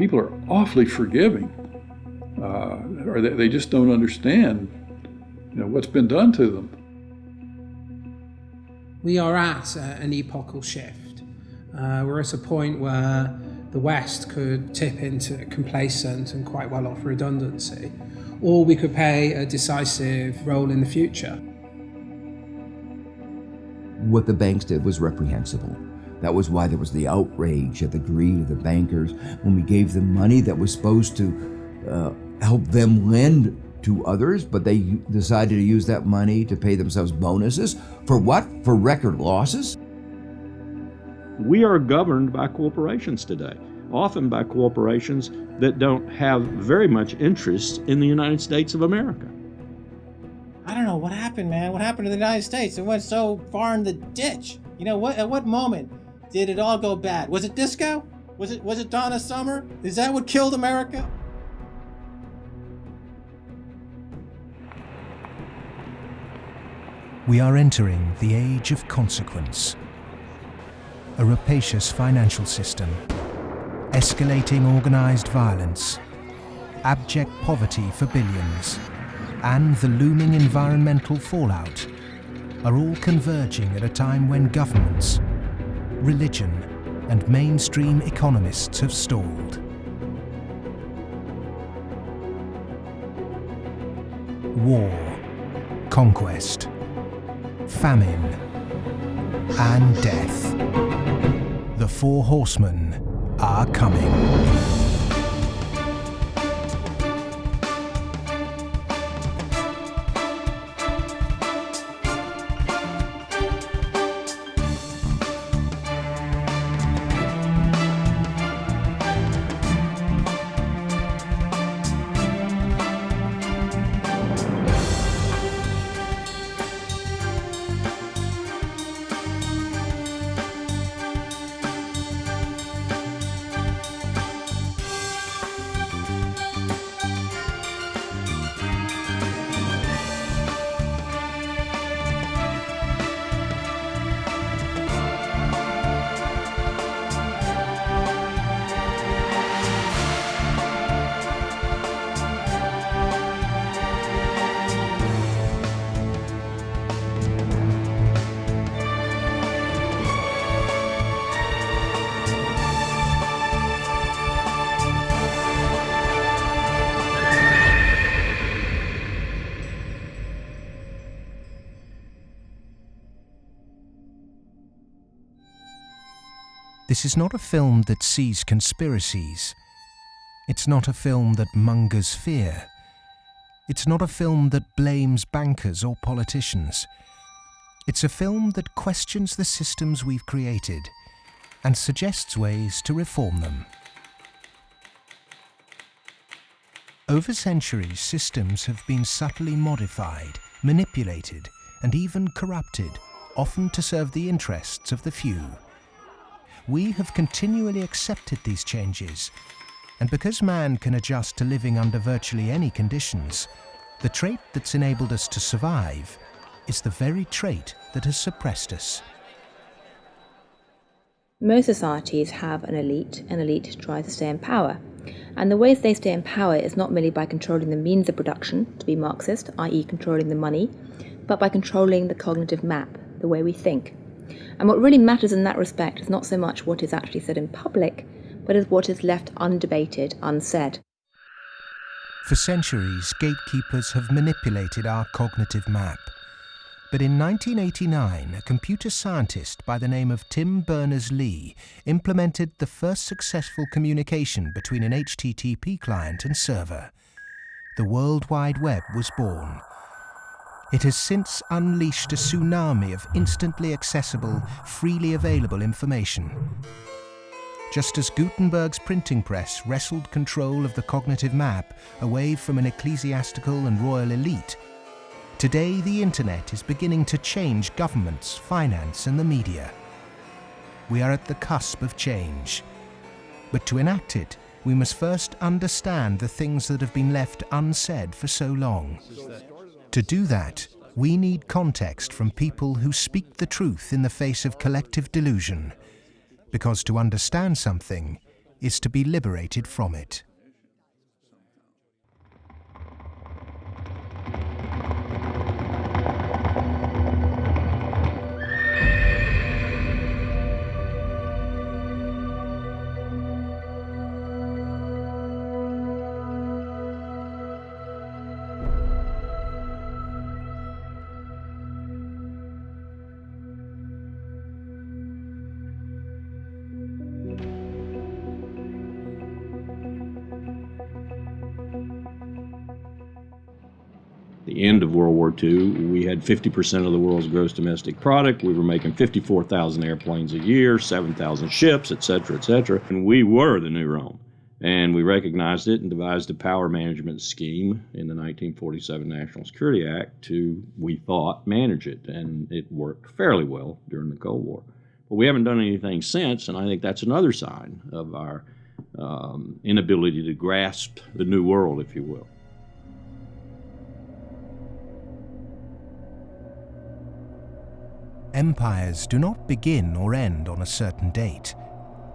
people are awfully forgiving, or they just don't understand, what's been done to them. We are at an epochal shift. We're at a point where the West could tip into complacent and quite well off redundancy, or we could play a decisive role in the future. What the banks did was reprehensible. That was why there was the outrage at the greed of the bankers when we gave them money that was supposed to help them lend to others, but they decided to use that money to pay themselves bonuses. For what? For record losses? We are governed by corporations today, often by corporations that don't have very much interest in the United States of America. I don't know what happened, man. What happened to the United States? It went so far in the ditch. At what moment did it all go bad? Was it disco? Was it Donna Summer? Is that what killed America? We are entering the age of consequence. A rapacious financial system, escalating organized violence, abject poverty for billions, and the looming environmental fallout are all converging at a time when governments, religion, and mainstream economists have stalled. War, conquest, famine, and death. The Four Horsemen are coming. This is not a film that sees conspiracies. It's not a film that mongers fear. It's not a film that blames bankers or politicians. It's a film that questions the systems we've created and suggests ways to reform them. Over centuries, systems have been subtly modified, manipulated, and even corrupted, often to serve the interests of the few. We have continually accepted these changes, and because man can adjust to living under virtually any conditions, the trait that's enabled us to survive is the very trait that has suppressed us. Most societies have an elite tries to stay in power. And the ways they stay in power is not merely by controlling the means of production, to be Marxist, i.e. controlling the money, but by controlling the cognitive map, the way we think. And what really matters in that respect is not so much what is actually said in public, but is what is left undebated, unsaid. For centuries, gatekeepers have manipulated our cognitive map. But in 1989, a computer scientist by the name of Tim Berners-Lee implemented the first successful communication between an HTTP client and server. The World Wide Web was born. It has since unleashed a tsunami of instantly accessible, freely available information. Just as Gutenberg's printing press wrestled control of the cognitive map away from an ecclesiastical and royal elite, today the internet is beginning to change governments, finance, and the media. We are at the cusp of change. But to enact it, we must first understand the things that have been left unsaid for so long. To do that, we need context from people who speak the truth in the face of collective delusion. Because to understand something, is to be liberated from it. The end of World War II, we had 50% of the world's gross domestic product. We were making 54,000 airplanes a year, 7,000 ships, et cetera, and we were the new Rome. And we recognized it and devised a power management scheme in the 1947 National Security Act to, we thought, manage it. And it worked fairly well during the Cold War. But we haven't done anything since, and I think that's another sign of our inability to grasp the new world, if you will. Empires do not begin or end on a certain date,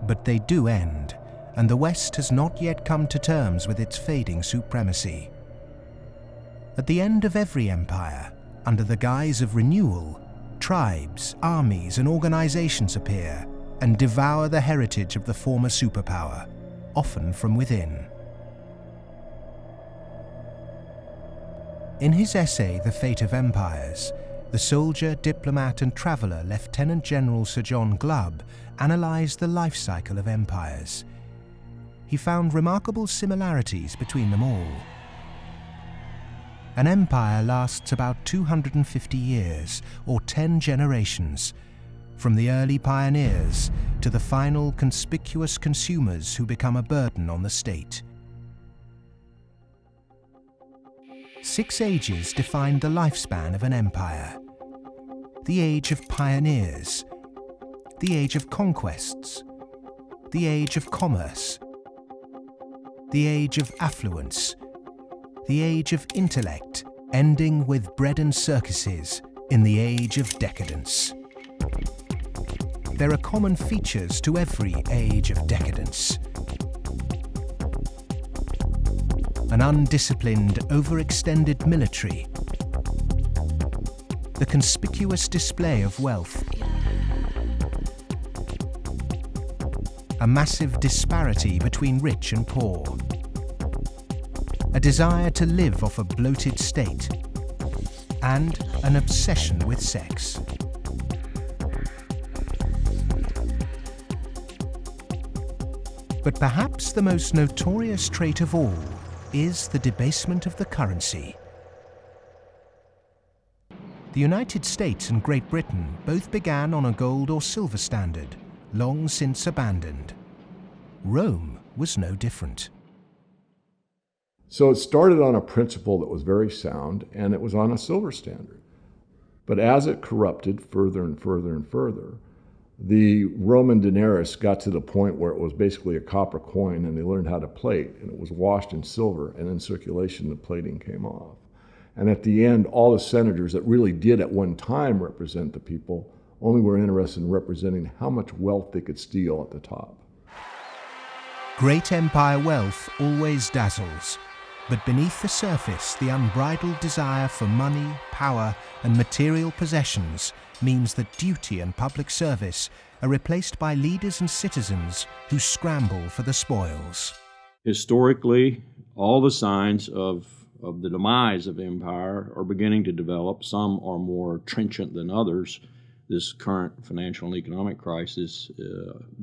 but they do end, and the West has not yet come to terms with its fading supremacy. At the end of every empire, under the guise of renewal, tribes, armies, and organizations appear and devour the heritage of the former superpower, often from within. In his essay, The Fate of Empires, the soldier, diplomat, and traveller Lieutenant General Sir John Glubb analysed the life cycle of empires. He found remarkable similarities between them all. An empire lasts about 250 years, or 10 generations, from the early pioneers to the final conspicuous consumers who become a burden on the state. 6 ages defined the lifespan of an empire. The age of pioneers, the age of conquests, the age of commerce, the age of affluence, the age of intellect, ending with bread and circuses in the age of decadence. There are common features to every age of decadence. An undisciplined, overextended military, the conspicuous display of wealth, a massive disparity between rich and poor, a desire to live off a bloated state, and an obsession with sex. But perhaps the most notorious trait of all is the debasement of the currency. The United States and Great Britain both began on a gold or silver standard, long since abandoned. Rome was no different. So it started on a principle that was very sound, and it was on a silver standard. But as it corrupted further and further and further, the Roman denarius got to the point where it was basically a copper coin, and they learned how to plate, and it was washed in silver, and in circulation the plating came off. And at the end, all the senators that really did at one time represent the people only were interested in representing how much wealth they could steal at the top. Great empire wealth always dazzles, but beneath the surface, the unbridled desire for money, power, and material possessions means that duty and public service are replaced by leaders and citizens who scramble for the spoils. Historically, all the signs of the demise of empire are beginning to develop. Some are more trenchant than others. This current financial and economic crisis,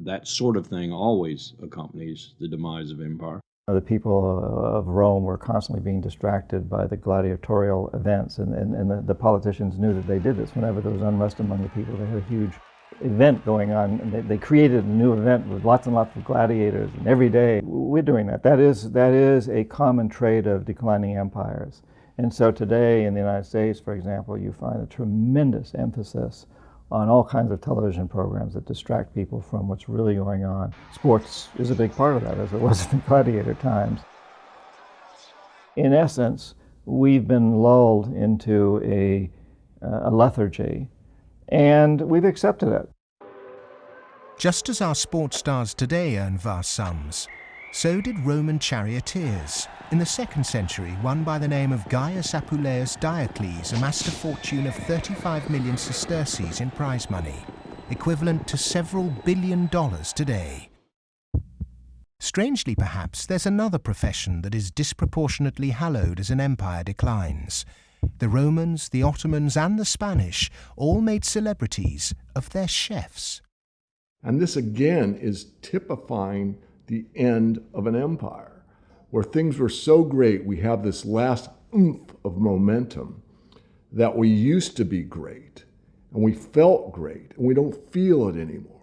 that sort of thing always accompanies the demise of empire. The people of Rome were constantly being distracted by the gladiatorial events, and the politicians knew that they did this. Whenever there was unrest among the people, they had a huge event going on, and they created a new event with lots and lots of gladiators, and every day we're doing that. That is a common trait of declining empires. And so today in the United States, for example, you find a tremendous emphasis on all kinds of television programs that distract people from what's really going on. Sports is a big part of that, as it was in the gladiator times. In essence, we've been lulled into a lethargy, and we've accepted it. Just as our sports stars today earn vast sums, so did Roman charioteers. In the 2nd century, one by the name of Gaius Apuleius Diocles amassed a fortune of 35 million sesterces in prize money, equivalent to several billion dollars today. Strangely, perhaps, there's another profession that is disproportionately hallowed as an empire declines. The Romans, the Ottomans, and the Spanish all made celebrities of their chefs. And this again is typifying the end of an empire, where things were so great, we have this last oomph of momentum that we used to be great, and we felt great, and we don't feel it anymore.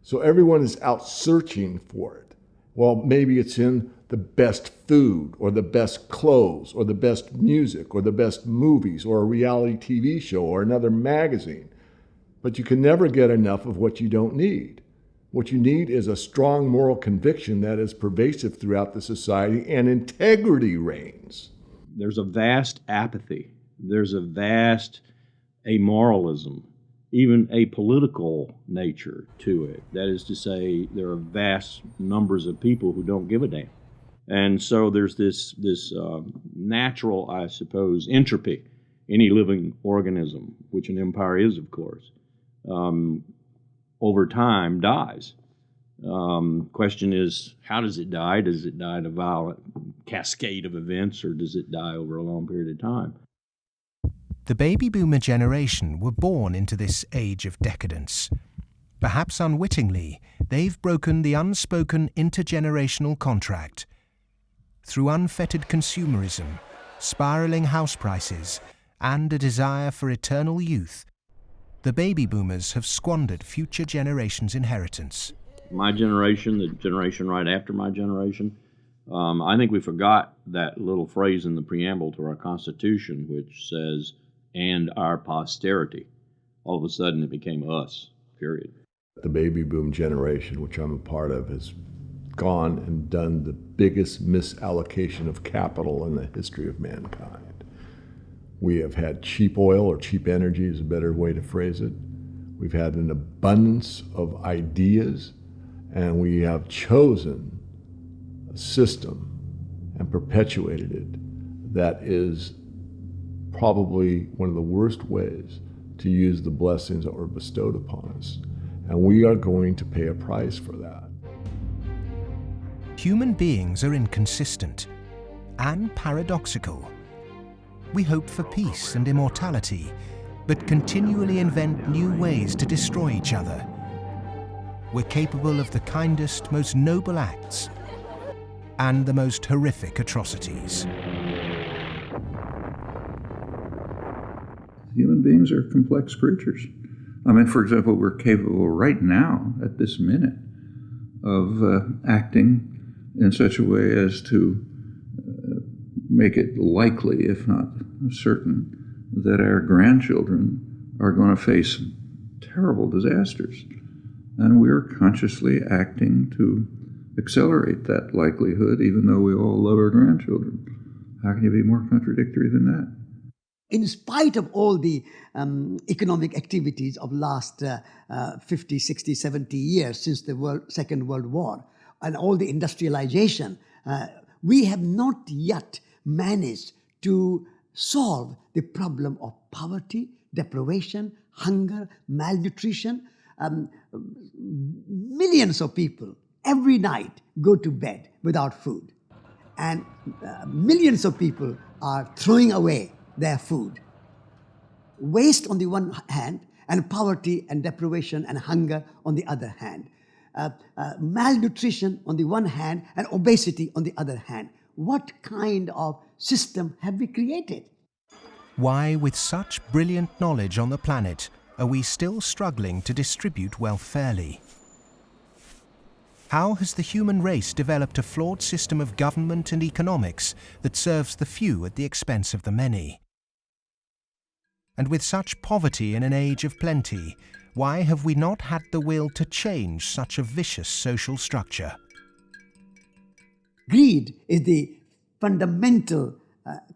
So everyone is out searching for it. Well, maybe it's in the best food, or the best clothes, or the best music, or the best movies, or a reality TV show, or another magazine. But you can never get enough of what you don't need. What you need is a strong moral conviction that is pervasive throughout the society, and integrity reigns. There's a vast apathy. There's a vast amoralism, even a political nature to it. That is to say, there are vast numbers of people who don't give a damn. And so there's this natural, I suppose, entropy. Any living organism, which an empire is, of course, over time dies. Question is, how does it die? Does it die in a violent cascade of events, or does it die over a long period of time? The baby boomer generation were born into this age of decadence. Perhaps unwittingly, they've broken the unspoken intergenerational contract. Through unfettered consumerism, spiraling house prices, and a desire for eternal youth, the baby boomers have squandered future generations' inheritance. My generation, the generation right after my generation, I think we forgot that little phrase in the preamble to our Constitution, which says, "and our posterity." All of a sudden it became us, period. The baby boom generation, which I'm a part of, has gone and done the biggest misallocation of capital in the history of mankind. We have had cheap oil, or cheap energy is a better way to phrase it. We've had an abundance of ideas, and we have chosen a system and perpetuated it that is probably one of the worst ways to use the blessings that were bestowed upon us. And we are going to pay a price for that. Human beings are inconsistent and paradoxical. We hope for peace and immortality, but continually invent new ways to destroy each other. We're capable of the kindest, most noble acts and the most horrific atrocities. Human beings are complex creatures. I mean, for example, we're capable right now, at this minute, of acting in such a way as to make it likely, if not certain, that our grandchildren are going to face terrible disasters. And we're consciously acting to accelerate that likelihood, even though we all love our grandchildren. How can you be more contradictory than that? In spite of all the economic activities of last 50, 60, 70 years since the Second World War, and all the industrialization, we have not yet managed to solve the problem of poverty, deprivation, hunger, malnutrition. Millions of people every night go to bed without food, and millions of people are throwing away their food. Waste on the one hand, and poverty and deprivation and hunger on the other hand. Malnutrition on the one hand, and obesity on the other hand. What kind of system have we created? Why, with such brilliant knowledge on the planet, are we still struggling to distribute wealth fairly? How has the human race developed a flawed system of government and economics that serves the few at the expense of the many? And with such poverty in an age of plenty, why have we not had the will to change such a vicious social structure? Greed is the fundamental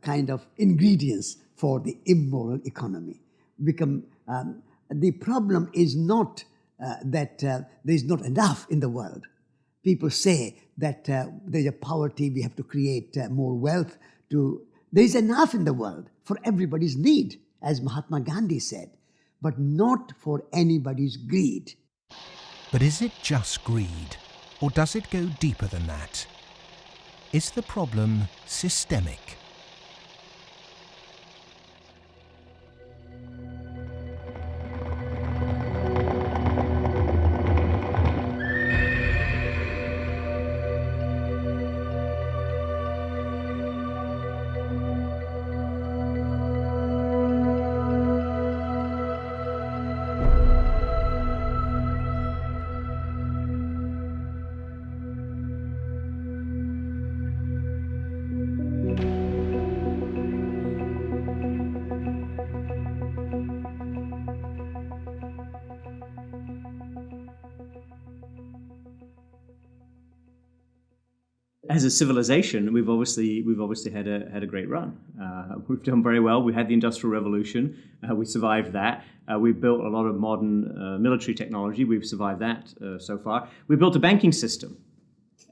kind of ingredients for the immoral economy. The problem is not that there is not enough in the world. People say that there is a poverty, we have to create more wealth. There is enough in the world for everybody's need, as Mahatma Gandhi said, but not for anybody's greed. But is it just greed, or does it go deeper than that? Is the problem systemic? As a civilization, we've obviously had a great run. We've done very well. We had the Industrial Revolution. We survived that. We've built a lot of modern military technology. We've survived that so far. We built a banking system,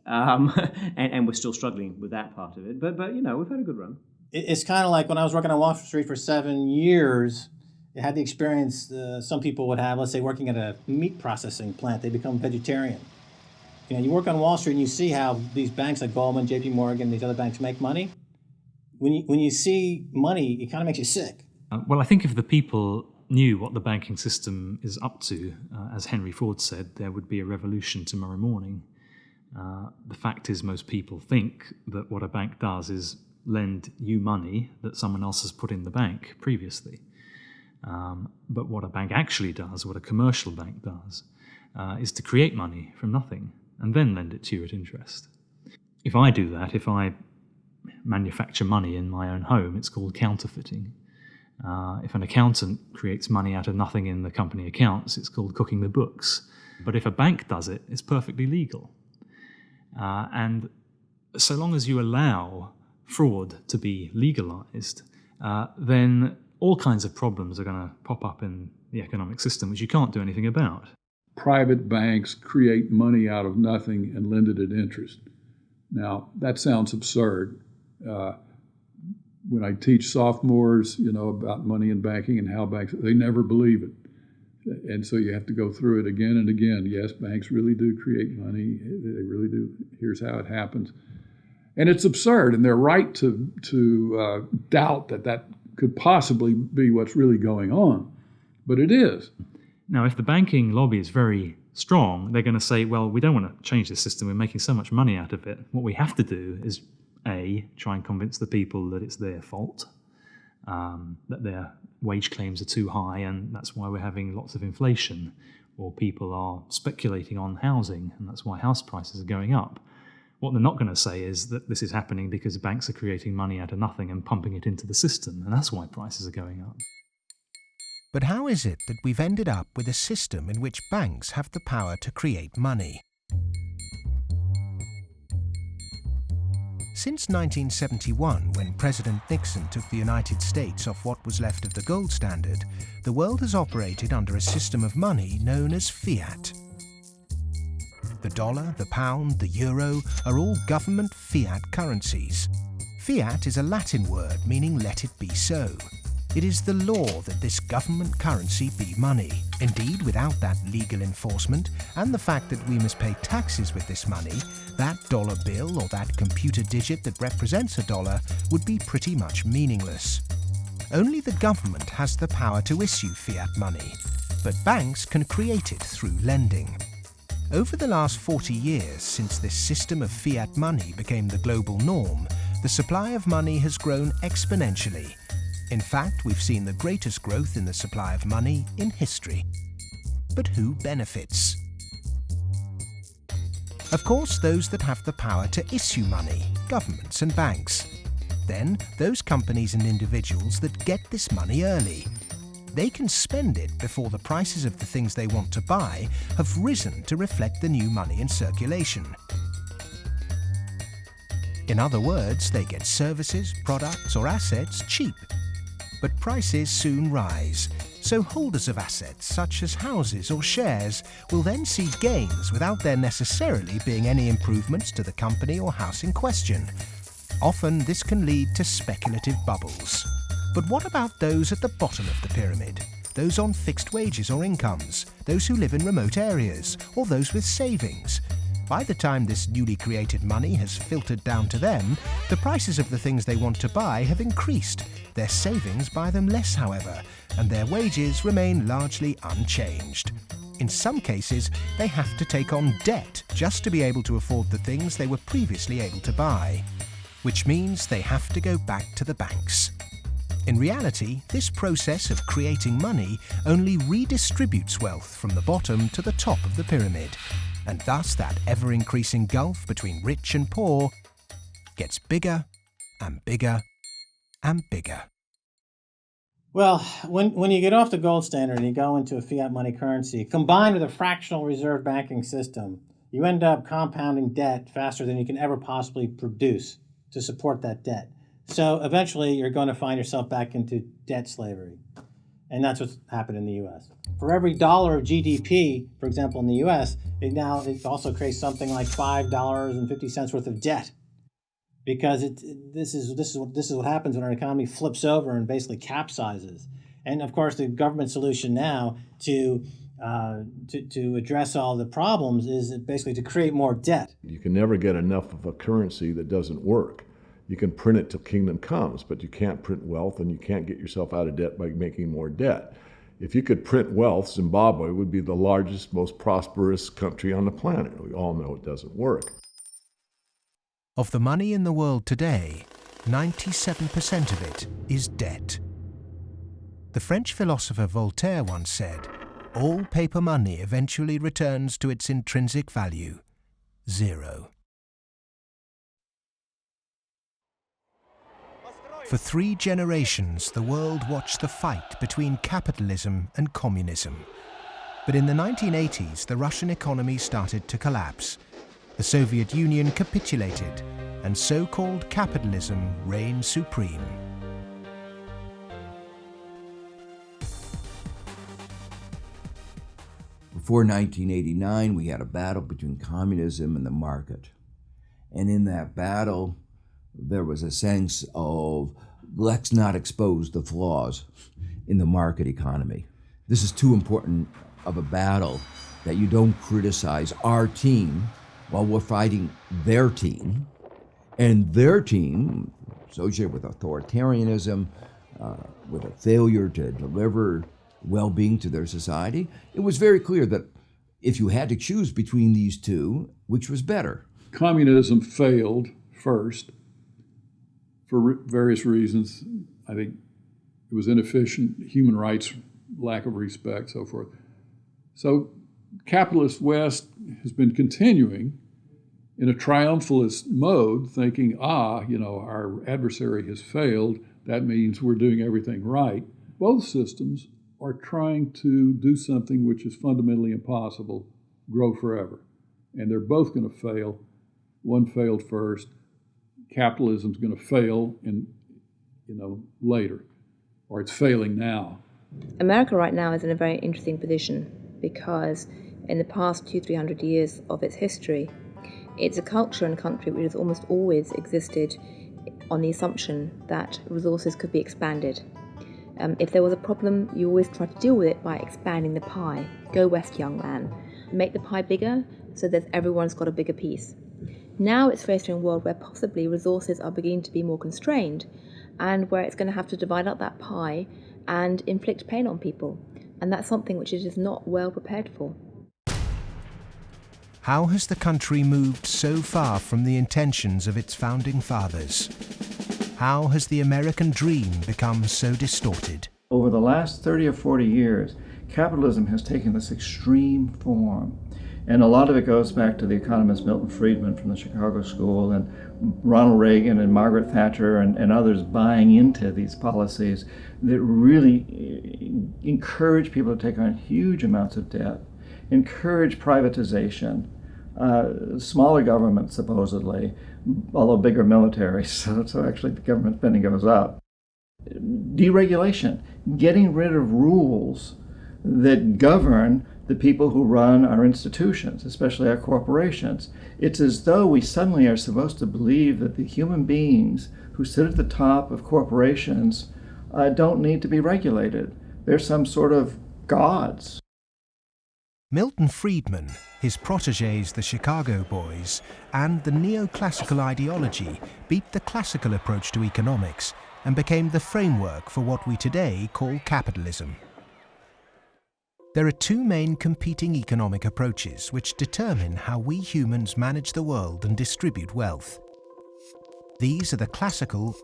and we're still struggling with that part of it. But we've had a good run. It's kind of like when I was working on Wall Street for 7 years. I had the experience some people would have. Let's say working at a meat processing plant, they become vegetarian. You work on Wall Street and you see how these banks like Goldman, JP Morgan, these other banks make money. When you see money, it kind of makes you sick. Well, I think if the people knew what the banking system is up to, as Henry Ford said, there would be a revolution tomorrow morning. The fact is, most people think that what a bank does is lend you money that someone else has put in the bank previously. But what a bank actually does, what a commercial bank does, is to create money from nothing and then lend it to you at interest. If I do that, if I manufacture money in my own home, it's called counterfeiting. If an accountant creates money out of nothing in the company accounts, it's called cooking the books. But if a bank does it, it's perfectly legal. And so long as you allow fraud to be legalized, then all kinds of problems are going to pop up in the economic system, which you can't do anything about. Private banks create money out of nothing and lend it at interest. Now, that sounds absurd. When I teach sophomores, about money and banking and how banks, they never believe it. And so you have to go through it again and again. Yes, banks really do create money. They really do. Here's how it happens. And it's absurd, and they're right to doubt that could possibly be what's really going on. But it is. Now, if the banking lobby is very strong, they're going to say, well, we don't want to change the system. We're making so much money out of it. What we have to do is, A, try and convince the people that it's their fault, that their wage claims are too high, and that's why we're having lots of inflation, or people are speculating on housing, and that's why house prices are going up. What they're not going to say is that this is happening because banks are creating money out of nothing and pumping it into the system, and that's why prices are going up. But how is it that we've ended up with a system in which banks have the power to create money? Since 1971, when President Nixon took the United States off what was left of the gold standard, the world has operated under a system of money known as fiat. The dollar, the pound, the euro are all government fiat currencies. Fiat is a Latin word meaning let it be so. It is the law that this government currency be money. Indeed, without that legal enforcement and the fact that we must pay taxes with this money, that dollar bill or that computer digit that represents a dollar would be pretty much meaningless. Only the government has the power to issue fiat money, but banks can create it through lending. Over the last 40 years, since this system of fiat money became the global norm, the supply of money has grown exponentially. In fact, we've seen the greatest growth in the supply of money in history. But who benefits? Of course, those that have the power to issue money, governments and banks. Then, those companies and individuals that get this money early. They can spend it before the prices of the things they want to buy have risen to reflect the new money in circulation. In other words, they get services, products or assets cheap. But prices soon rise, So holders of assets such as houses or shares will then see gains without there necessarily being any improvements to the company or house in question. Often this can lead to speculative bubbles. But what about those at the bottom of the pyramid? Those on fixed wages or incomes, those who live in remote areas, or those with savings? By the time this newly created money has filtered down to them, the prices of the things they want to buy have increased. Their savings buy them less, however, and their wages remain largely unchanged. In some cases, they have to take on debt just to be able to afford the things they were previously able to buy, which means they have to go back to the banks. In reality, this process of creating money only redistributes wealth from the bottom to the top of the pyramid, and thus that ever-increasing gulf between rich and poor gets bigger and bigger and bigger. Well, when you get off the gold standard and you go into a fiat money currency, combined with a fractional reserve banking system, you end up compounding debt faster than you can ever possibly produce to support that debt. So eventually you're going to find yourself back into debt slavery. And that's what's happened in the U.S. For every dollar of GDP, for example, in the U.S., it also creates something like $5.50 worth of debt, because this is what happens when our economy flips over and basically capsizes. And of course, the government solution now to address all the problems is basically to create more debt. You can never get enough of a currency that doesn't work. You can print it till kingdom comes, but you can't print wealth, and you can't get yourself out of debt by making more debt. If you could print wealth, Zimbabwe would be the largest, most prosperous country on the planet. We all know it doesn't work. Of the money in the world today, 97% of it is debt. The French philosopher Voltaire once said, "All paper money eventually returns to its intrinsic value, zero." For 3 generations, the world watched the fight between capitalism and communism. But in the 1980s, the Russian economy started to collapse. The Soviet Union capitulated, and so-called capitalism reigned supreme. Before 1989, we had a battle between communism and the market. And in that battle, there was a sense of, let's not expose the flaws in the market economy. This is too important of a battle that you don't criticize our team while we're fighting their team. And their team, associated with authoritarianism, with a failure to deliver well-being to their society, it was very clear that if you had to choose between these two, which was better? Communism failed first for various reasons. I think it was inefficient, human rights, lack of respect, so forth. So capitalist West has been continuing in a triumphalist mode, thinking, our adversary has failed. That means we're doing everything right. Both systems are trying to do something which is fundamentally impossible, grow forever. And they're both going to fail. One failed first. Capitalism's going to fail later, or it's failing now. America right now is in a very interesting position because in the past 200-300 years of its history, it's a culture and country which has almost always existed on the assumption that resources could be expanded. If there was a problem, you always try to deal with it by expanding the pie. Go west, young man. Make the pie bigger so that everyone's got a bigger piece. Now it's faced in a world where possibly resources are beginning to be more constrained, and where it's going to have to divide up that pie and inflict pain on people. And that's something which it is not well prepared for. How has the country moved so far from the intentions of its founding fathers? How has the American dream become so distorted? Over the last 30 or 40 years, capitalism has taken this extreme form. And a lot of it goes back to the economist Milton Friedman from the Chicago School, and Ronald Reagan and Margaret Thatcher and others buying into these policies that really encourage people to take on huge amounts of debt, encourage privatization, smaller government supposedly, although bigger military, so actually the government spending goes up. Deregulation, getting rid of rules that govern the people who run our institutions, especially our corporations. It's as though we suddenly are supposed to believe that the human beings who sit at the top of corporations don't need to be regulated. They're some sort of gods. Milton Friedman, his protégés the Chicago Boys, and the neoclassical ideology beat the classical approach to economics and became the framework for what we today call capitalism. There are two main competing economic approaches which determine how we humans manage the world and distribute wealth. These are the classical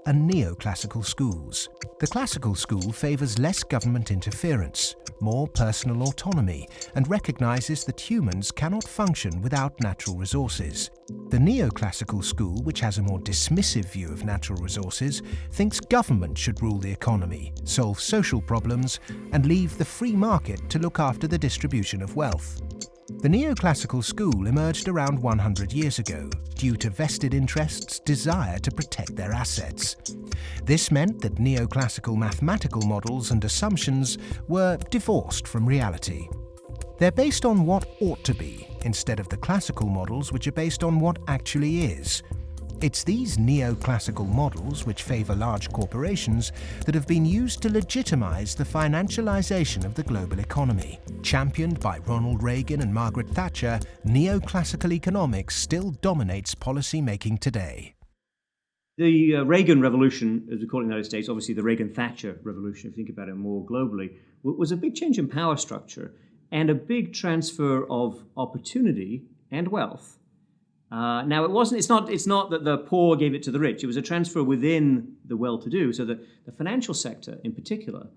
and neoclassical schools. The classical school favours less government interference, more personal autonomy, and recognises that humans cannot function without natural resources. The neoclassical school, which has a more dismissive view of natural resources, thinks government should rule the economy, solve social problems, and leave the free market to look after the distribution of wealth. The neoclassical school emerged around 100 years ago due to vested interests' desire to protect their assets. This meant that neoclassical mathematical models and assumptions were divorced from reality. They're based on what ought to be, instead of the classical models which are based on what actually is. It's these neoclassical models, which favour large corporations, that have been used to legitimise the financialisation of the global economy. Championed by Ronald Reagan and Margaret Thatcher, neoclassical economics still dominates policy-making today. The Reagan Revolution, as we call it in the United States, obviously the Reagan-Thatcher Revolution, if you think about it more globally, was a big change in power structure and a big transfer of opportunity and wealth. Now, it's not that the poor gave it to the rich. It was a transfer within the well-to-do. So that the financial sector, in particular,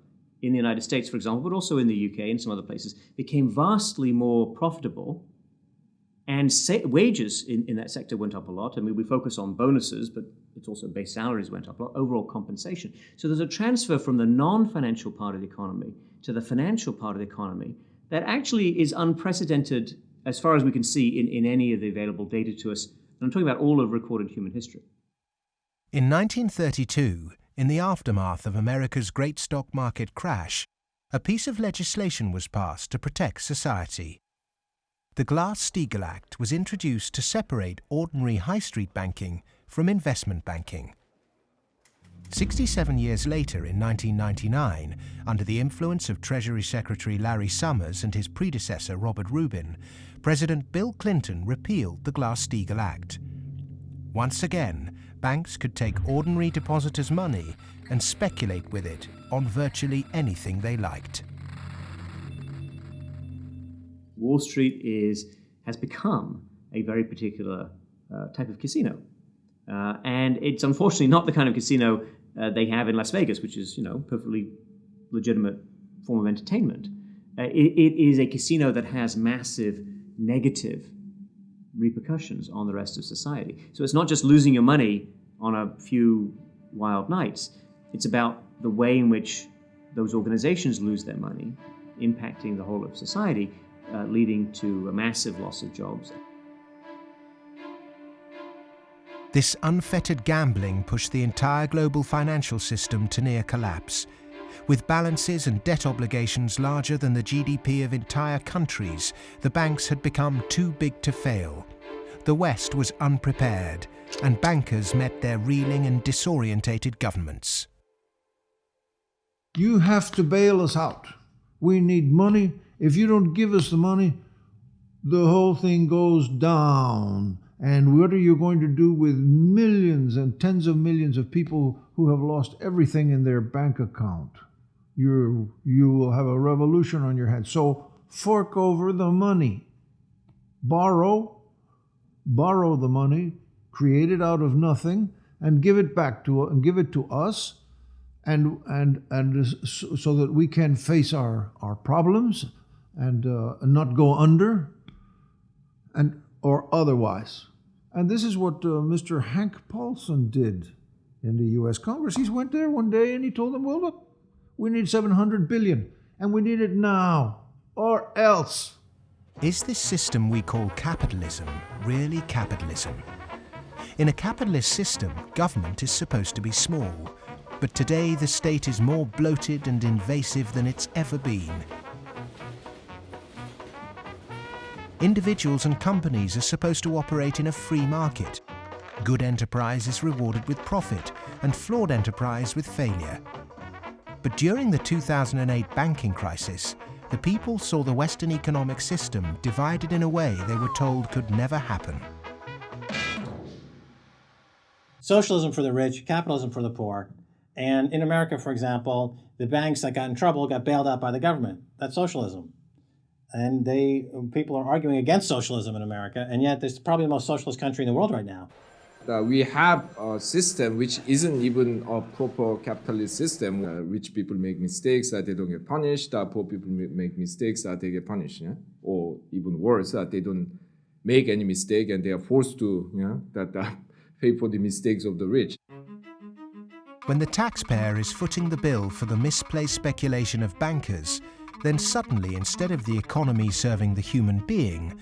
in the United States, for example, but also in the UK and some other places, became vastly more profitable. And wages in that sector went up a lot. I mean, we focus on bonuses, but it's also base salaries went up a lot, overall compensation. So there's a transfer from the non-financial part of the economy to the financial part of the economy that actually is unprecedented as far as we can see in any of the available data to us. And I'm talking about all of recorded human history. In 1932, in the aftermath of America's great stock market crash, a piece of legislation was passed to protect society. The Glass-Steagall Act was introduced to separate ordinary high street banking from investment banking. 67 years later, in 1999, under the influence of Treasury Secretary Larry Summers and his predecessor Robert Rubin, President Bill Clinton repealed the Glass-Steagall Act. Once again, banks could take ordinary depositors' money and speculate with it on virtually anything they liked. Wall Street has become a very particular type of casino. And it's unfortunately not the kind of casino they have in Las Vegas, which is, perfectly legitimate form of entertainment. It is a casino that has massive negative repercussions on the rest of society. So it's not just losing your money on a few wild nights. It's about the way in which those organizations lose their money, impacting the whole of society, leading to a massive loss of jobs. This unfettered gambling pushed the entire global financial system to near collapse. With balances and debt obligations larger than the GDP of entire countries, the banks had become too big to fail. The West was unprepared, and bankers met their reeling and disorientated governments. You have to bail us out. We need money. If you don't give us the money, the whole thing goes down. And what are you going to do with millions and tens of millions of people who have lost everything in their bank account? You will have a revolution on your hands. So fork over the money. Borrow the money, create it out of nothing, and give it back to us, and so that we can face our problems and not go under, or otherwise. And this is what Mr. Hank Paulson did in the U.S. Congress. He went there one day and he told them, well, look, we need $700 billion, and we need it now, or else. Is this system we call capitalism really capitalism? In a capitalist system, government is supposed to be small. But today the state is more bloated and invasive than it's ever been. Individuals and companies are supposed to operate in a free market. Good enterprise is rewarded with profit, and flawed enterprise with failure. But during the 2008 banking crisis, the people saw the Western economic system divided in a way they were told could never happen. Socialism for the rich, capitalism for the poor. And in America, for example, the banks that got in trouble got bailed out by the government. That's socialism. And people are arguing against socialism in America, and yet it's probably the most socialist country in the world right now. We have a system which isn't even a proper capitalist system. Rich people make mistakes that they don't get punished. Poor people make mistakes that they get punished. Yeah? Or even worse, that they don't make any mistake and they are forced to pay for the mistakes of the rich. When the taxpayer is footing the bill for the misplaced speculation of bankers, then suddenly, instead of the economy serving the human being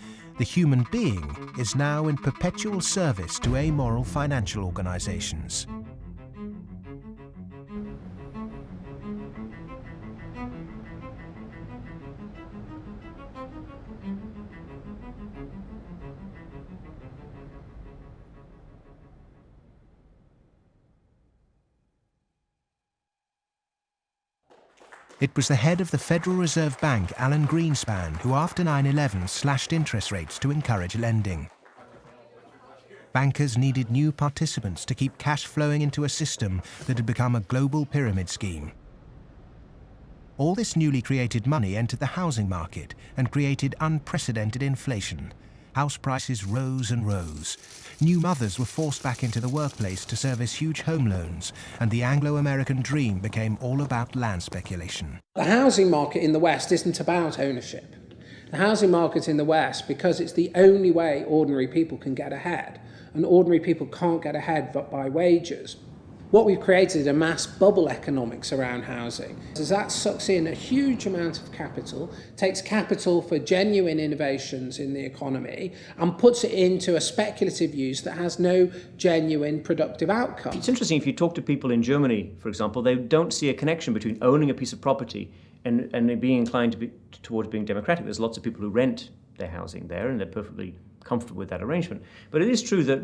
is now in perpetual service to amoral financial organizations. It was the head of the Federal Reserve Bank, Alan Greenspan, who after 9/11 slashed interest rates to encourage lending. Bankers needed new participants to keep cash flowing into a system that had become a global pyramid scheme. All this newly created money entered the housing market and created unprecedented inflation. House prices rose and rose. New mothers were forced back into the workplace to service huge home loans, and the Anglo-American dream became all about land speculation. The housing market in the West isn't about ownership. The housing market in the West, because it's the only way ordinary people can get ahead, and ordinary people can't get ahead but by wages. What we've created is a mass bubble economics around housing. As that sucks in a huge amount of capital, takes capital for genuine innovations in the economy, and puts it into a speculative use that has no genuine productive outcome. It's interesting, if you talk to people in Germany, for example, they don't see a connection between owning a piece of property and being inclined towards being democratic. There's lots of people who rent their housing there, and they're perfectly comfortable with that arrangement. But it is true that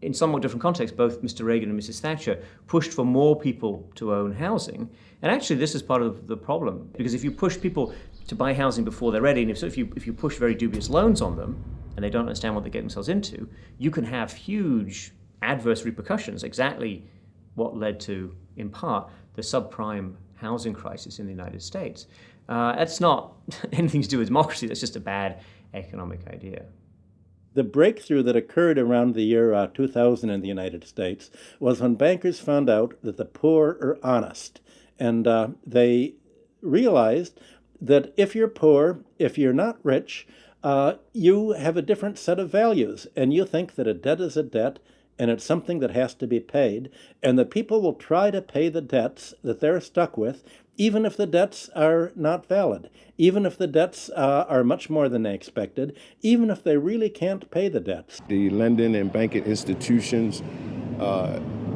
in somewhat different contexts, both Mr. Reagan and Mrs. Thatcher pushed for more people to own housing. And actually, this is part of the problem, because if you push people to buy housing before they're ready, and if you push very dubious loans on them, and they don't understand what they get themselves into, you can have huge adverse repercussions, exactly what led to, in part, the subprime housing crisis in the United States. That's not anything to do with democracy, that's just a bad economic idea. The breakthrough that occurred around the year 2000 in the United States was when bankers found out that the poor are honest. And they realized that if you're poor, if you're not rich, you have a different set of values. And you think that a debt is a debt, and it's something that has to be paid. And that people will try to pay the debts that they're stuck with, even if the debts are not valid, even if the debts are much more than they expected, even if they really can't pay the debts. The lending and banking institutions,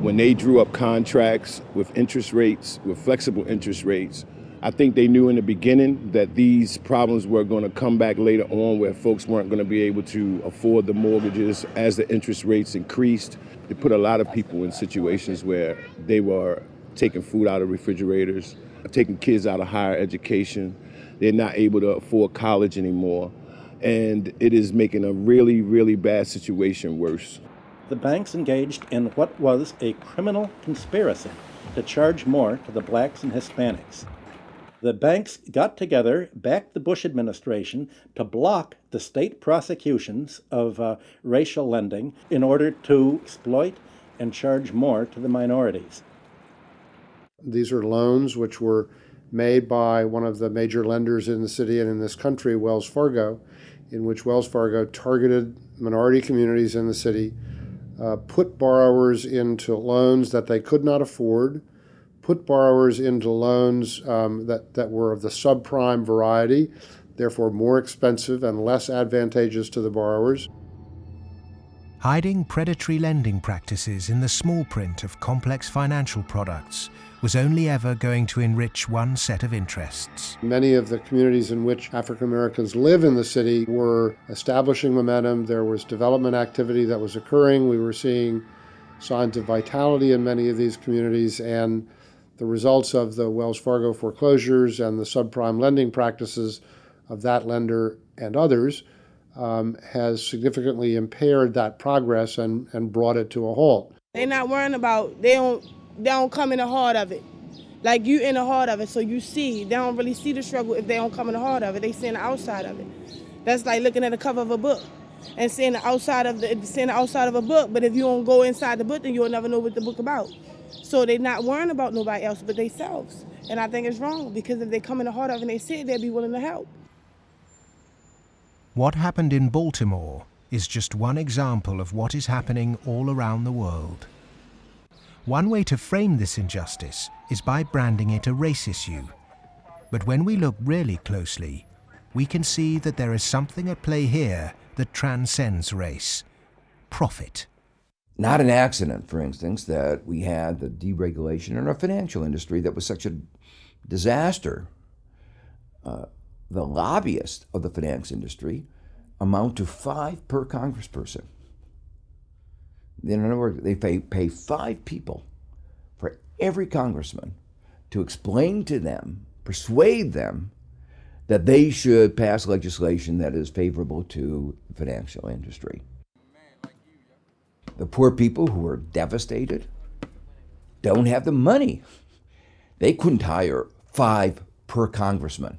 when they drew up contracts with interest rates, with flexible interest rates, I think they knew in the beginning that these problems were going to come back later on, where folks weren't going to be able to afford the mortgages as the interest rates increased. They put a lot of people in situations where they were taking food out of refrigerators, taking kids out of higher education. They're not able to afford college anymore. And it is making a really, really bad situation worse. The banks engaged in what was a criminal conspiracy to charge more to the blacks and Hispanics. The banks got together, backed the Bush administration to block the state prosecutions of racial lending in order to exploit and charge more to the minorities. These are loans which were made by one of the major lenders in the city and in this country, Wells Fargo, in which Wells Fargo targeted minority communities in the city, put borrowers into loans that they could not afford, put borrowers into loans that were of the subprime variety, therefore more expensive and less advantageous to the borrowers. Hiding predatory lending practices in the small print of complex financial products was only ever going to enrich one set of interests. Many of the communities in which African Americans live in the city were establishing momentum. There was development activity that was occurring. We were seeing signs of vitality in many of these communities, and the results of the Wells Fargo foreclosures and the subprime lending practices of that lender and others has significantly impaired that progress and brought it to a halt. They're not worrying about, they don't come in the heart of it. Like, you in the heart of it, so you see. They don't really see the struggle if they don't come in the heart of it. They see the outside of it. That's like looking at the cover of a book and seeing the outside of a book, but if you don't go inside the book, then you'll never know what the book about. So they're not worrying about nobody else but themselves. And I think it's wrong, because if they come in the heart of it and they see it, they'll be willing to help. What happened in Baltimore is just one example of what is happening all around the world. One way to frame this injustice is by branding it a race issue. But when we look really closely, we can see that there is something at play here that transcends race: profit. Not an accident, for instance, that we had the deregulation in our financial industry that was such a disaster. The lobbyists of the finance industry amount to 5 per congressperson. In other words, they pay 5 people for every congressman to explain to them, persuade them, that they should pass legislation that is favorable to the financial industry. The poor people who are devastated don't have the money. They couldn't hire 5 per congressman.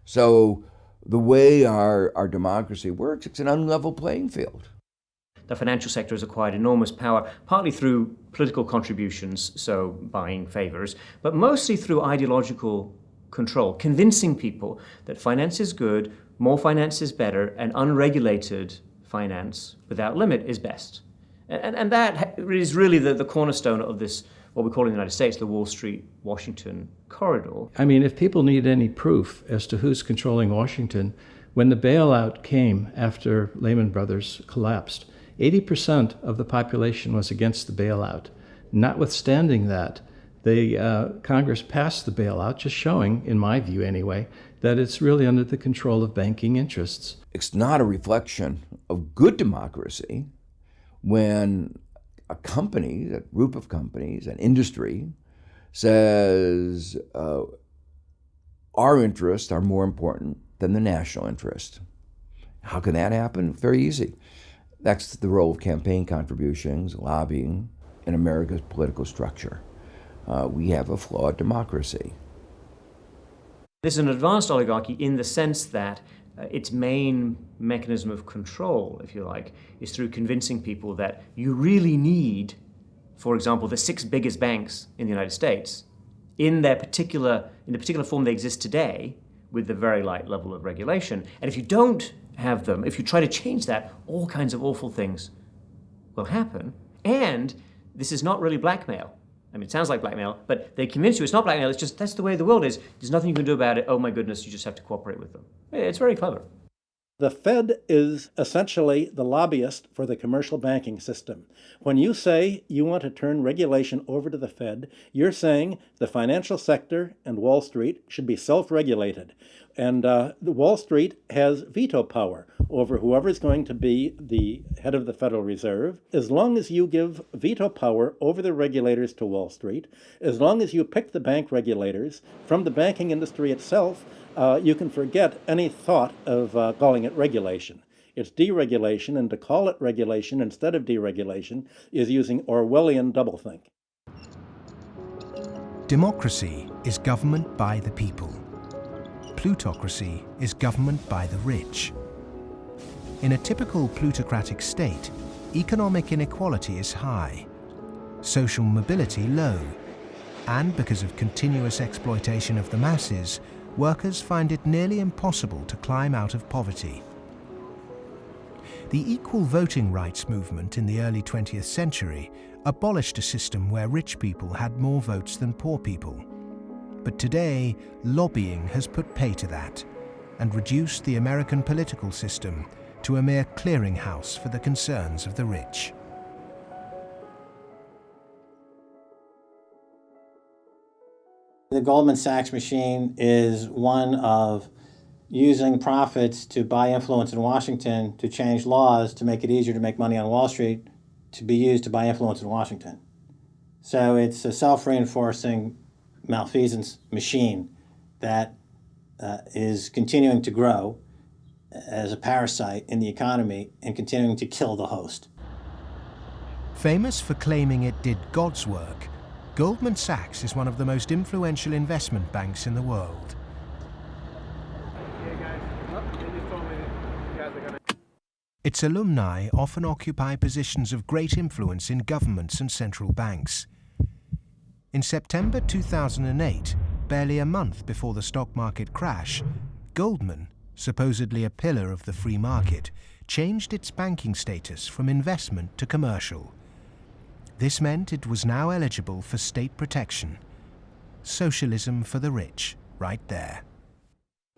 So the way our democracy works, it's an unlevel playing field. The financial sector has acquired enormous power, partly through political contributions, so buying favors, but mostly through ideological control, convincing people that finance is good, more finance is better, and unregulated finance without limit is best. And that is really the cornerstone of this, what we call in the United States, the Wall Street-Washington corridor. I mean, if people need any proof as to who's controlling Washington, when the bailout came after Lehman Brothers collapsed, 80% of the population was against the bailout. Notwithstanding that, the Congress passed the bailout, just showing, in my view anyway, that it's really under the control of banking interests. It's not a reflection of good democracy when a company, a group of companies, an industry, says our interests are more important than the national interest. How can that happen? Very easy. That's the role of campaign contributions, lobbying, in America's political structure. We have a flawed democracy. This is an advanced oligarchy in the sense that its main mechanism of control, if you like, is through convincing people that you really need, for example, the 6 biggest banks in the United States in the particular form they exist today, with the very light level of regulation. And if you don't have them, if you try to change that, all kinds of awful things will happen. And this is not really blackmail. I mean, it sounds like blackmail, but they convince you it's not blackmail, it's just that's the way the world is. There's nothing you can do about it. Oh my goodness, you just have to cooperate with them. It's very clever. The Fed is essentially the lobbyist for the commercial banking system. When you say you want to turn regulation over to the Fed, you're saying the financial sector and Wall Street should be self-regulated. And the Wall Street has veto power over whoever is going to be the head of the Federal Reserve. As long as you give veto power over the regulators to Wall Street, as long as you pick the bank regulators from the banking industry itself, you can forget any thought of calling it regulation. It's deregulation, and to call it regulation instead of deregulation is using Orwellian doublethink. Democracy is government by the people. Plutocracy is government by the rich. In a typical plutocratic state, economic inequality is high, social mobility low, and because of continuous exploitation of the masses, workers find it nearly impossible to climb out of poverty. The equal voting rights movement in the early 20th century abolished a system where rich people had more votes than poor people. But today, lobbying has put pay to that and reduced the American political system to a mere clearinghouse for the concerns of the rich. The Goldman Sachs machine is one of using profits to buy influence in Washington to change laws to make it easier to make money on Wall Street to be used to buy influence in Washington. So it's a self-reinforcing malfeasance machine that is continuing to grow as a parasite in the economy and continuing to kill the host. Famous for claiming it did God's work, Goldman Sachs is one of the most influential investment banks in the world. Its alumni often occupy positions of great influence in governments and central banks. In September 2008, barely a month before the stock market crash, Goldman, supposedly a pillar of the free market, changed its banking status from investment to commercial. This meant it was now eligible for state protection. Socialism for the rich, right there.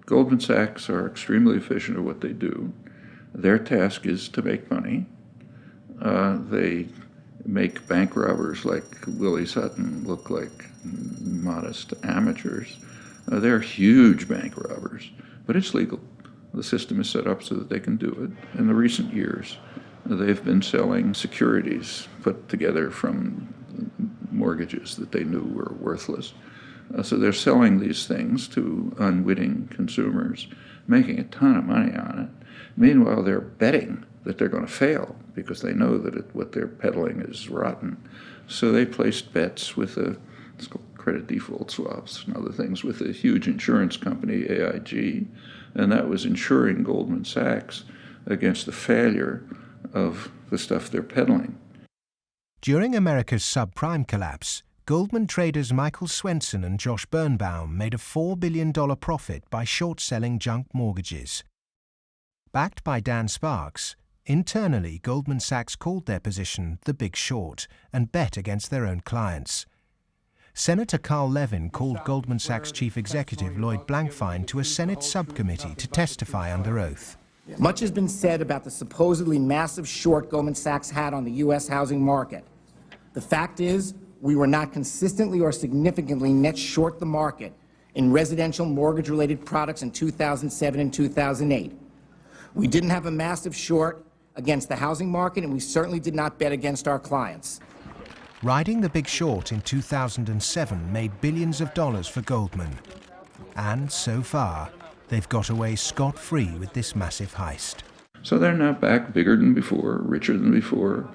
Goldman Sachs are extremely efficient at what they do. Their task is to make money. They make bank robbers like Willie Sutton look like modest amateurs. They're huge bank robbers, but it's legal. The system is set up so that they can do it. In the recent years, they've been selling securities put together from mortgages that they knew were worthless. So they're selling these things to unwitting consumers, making a ton of money on it. Meanwhile, they're betting that they're going to fail because they know that what they're peddling is rotten. So they placed bets with it's called credit default swaps and other things with a huge insurance company, AIG, and that was insuring Goldman Sachs against the failure of the stuff they're peddling. During America's subprime collapse, Goldman traders Michael Swenson and Josh Birnbaum made a $4 billion profit by short-selling junk mortgages. Backed by Dan Sparks, internally Goldman Sachs called their position the Big Short and bet against their own clients. Senator Carl Levin called Goldman Sachs chief executive Lloyd Blankfein to a Senate subcommittee to testify under oath. Much has been said about the supposedly massive short Goldman Sachs had on the U.S. housing market. The fact is, we were not consistently or significantly net short the market in residential mortgage-related products in 2007 and 2008. We didn't have a massive short against the housing market, and we certainly did not bet against our clients. Riding the Big Short in 2007 made billions of dollars for Goldman. And so far, they've got away scot-free with this massive heist. So they're now back bigger than before, richer than before,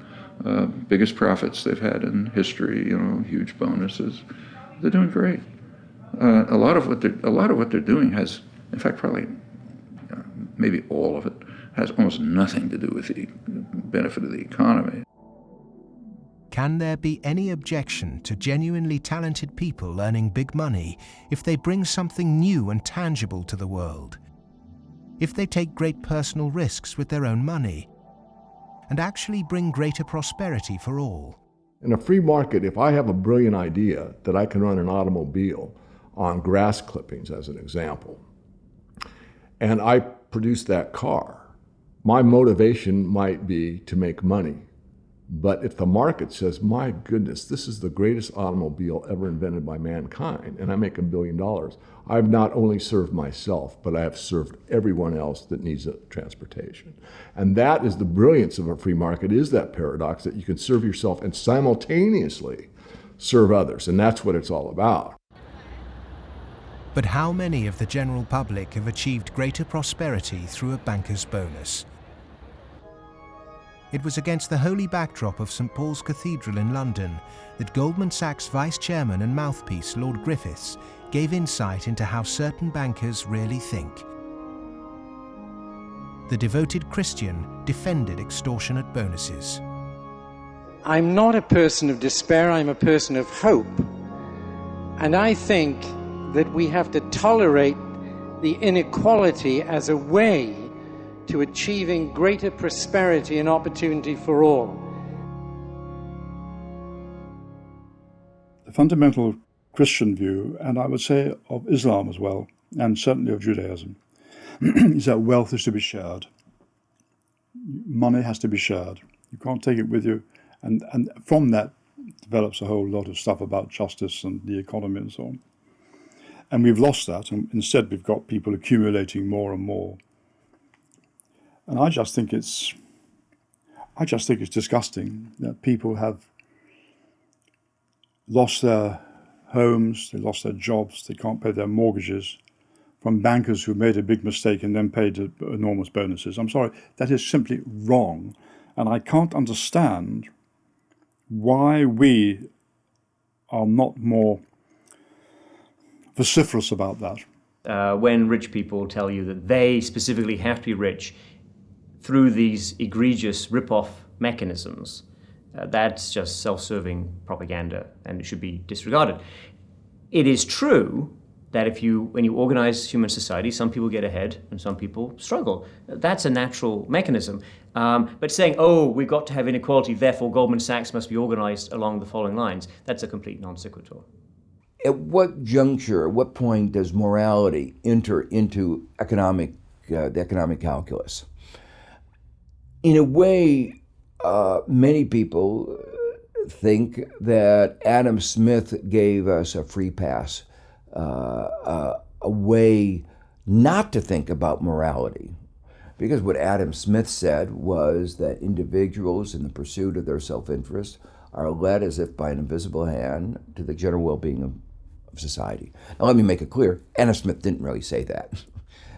biggest profits they've had in history, huge bonuses. They're doing great. A lot of what they're doing has, in fact, probably maybe all of it, has almost nothing to do with the benefit of the economy. Can there be any objection to genuinely talented people earning big money if they bring something new and tangible to the world? If they take great personal risks with their own money and actually bring greater prosperity for all? In a free market, if I have a brilliant idea that I can run an automobile on grass clippings, as an example, and I produce that car, my motivation might be to make money. But if the market says, my goodness, this is the greatest automobile ever invented by mankind, and I make $1 billion, I've not only served myself, but I have served everyone else that needs transportation. And that is the brilliance of a free market, is that paradox that you can serve yourself and simultaneously serve others. And that's what it's all about. But how many of the general public have achieved greater prosperity through a banker's bonus? It was against the holy backdrop of St. Paul's Cathedral in London that Goldman Sachs vice chairman and mouthpiece Lord Griffiths gave insight into how certain bankers really think. The devoted Christian defended extortionate bonuses. I'm not a person of despair, I'm a person of hope. And I think that we have to tolerate the inequality as a way to achieving greater prosperity and opportunity for all. The fundamental Christian view, and I would say of Islam as well, and certainly of Judaism, is that wealth is to be shared. money has to be shared. You can't take it with you. And from that develops a whole lot of stuff about justice and the economy and so on. And we've lost that, and instead we've got people accumulating more and more. And I just think it's disgusting that people have lost their homes, they lost their jobs, they can't pay their mortgages from bankers who made a big mistake and then paid enormous bonuses. I'm sorry, that is simply wrong. And I can't understand why we are not more vociferous about that. When rich people tell you that they specifically have to be rich through these egregious rip-off mechanisms, that's just self-serving propaganda and it should be disregarded. It is true that when you organize human society, some people get ahead and some people struggle. That's a natural mechanism. But saying, oh, we've got to have inequality, therefore Goldman Sachs must be organized along the following lines, that's a complete non sequitur. At what juncture, at what point does morality enter into the economic calculus? In a way, many people think that Adam Smith gave us a free pass, a way not to think about morality. Because what Adam Smith said was that individuals in the pursuit of their self-interest are led as if by an invisible hand to the general well-being of society. Now let me make it clear, Adam Smith didn't really say that.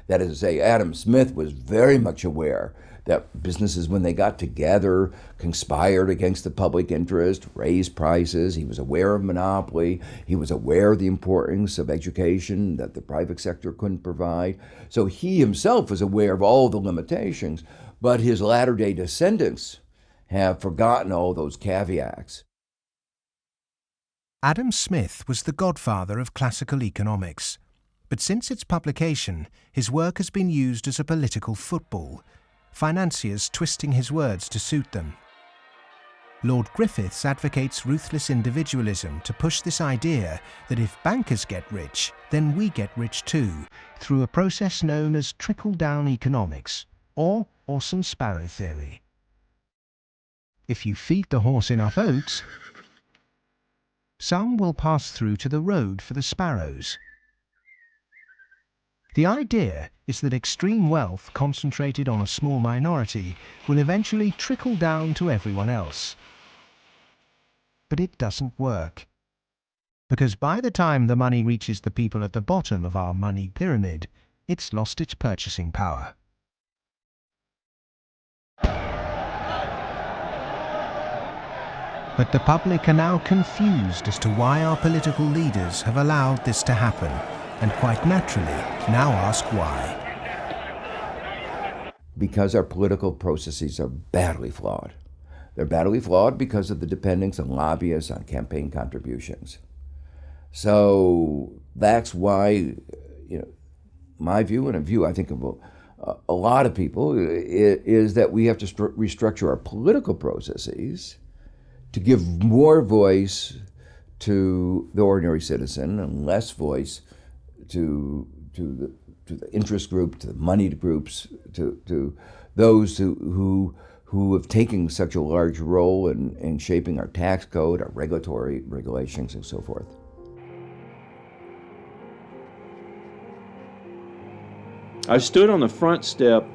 That is to say, Adam Smith was very much aware that businesses, when they got together, conspired against the public interest, raised prices. He was aware of monopoly. He was aware of the importance of education that the private sector couldn't provide. So he himself was aware of all the limitations, but his latter-day descendants have forgotten all those caveats. Adam Smith was the godfather of classical economics, but since its publication, his work has been used as a political football, financiers twisting his words to suit them. Lord Griffiths advocates ruthless individualism to push this idea that if bankers get rich, then we get rich too, through a process known as trickle-down economics, or Orson Sparrow theory. If you feed the horse enough oats, some will pass through to the road for the sparrows. The idea is that extreme wealth concentrated on a small minority will eventually trickle down to everyone else. But it doesn't work. Because by the time the money reaches the people at the bottom of our money pyramid, it's lost its purchasing power. But the public are now confused as to why our political leaders have allowed this to happen, and quite naturally now ask why. Because our political processes are badly flawed. They're badly flawed because of the dependence on lobbyists, on campaign contributions. So that's why, my view, and a view I think of a lot of people, is that we have to restructure our political processes to give more voice to the ordinary citizen and less voice to the interest group, to the moneyed groups, to those who have taken such a large role in shaping our tax code, our regulatory regulations, and so forth. I stood on the front step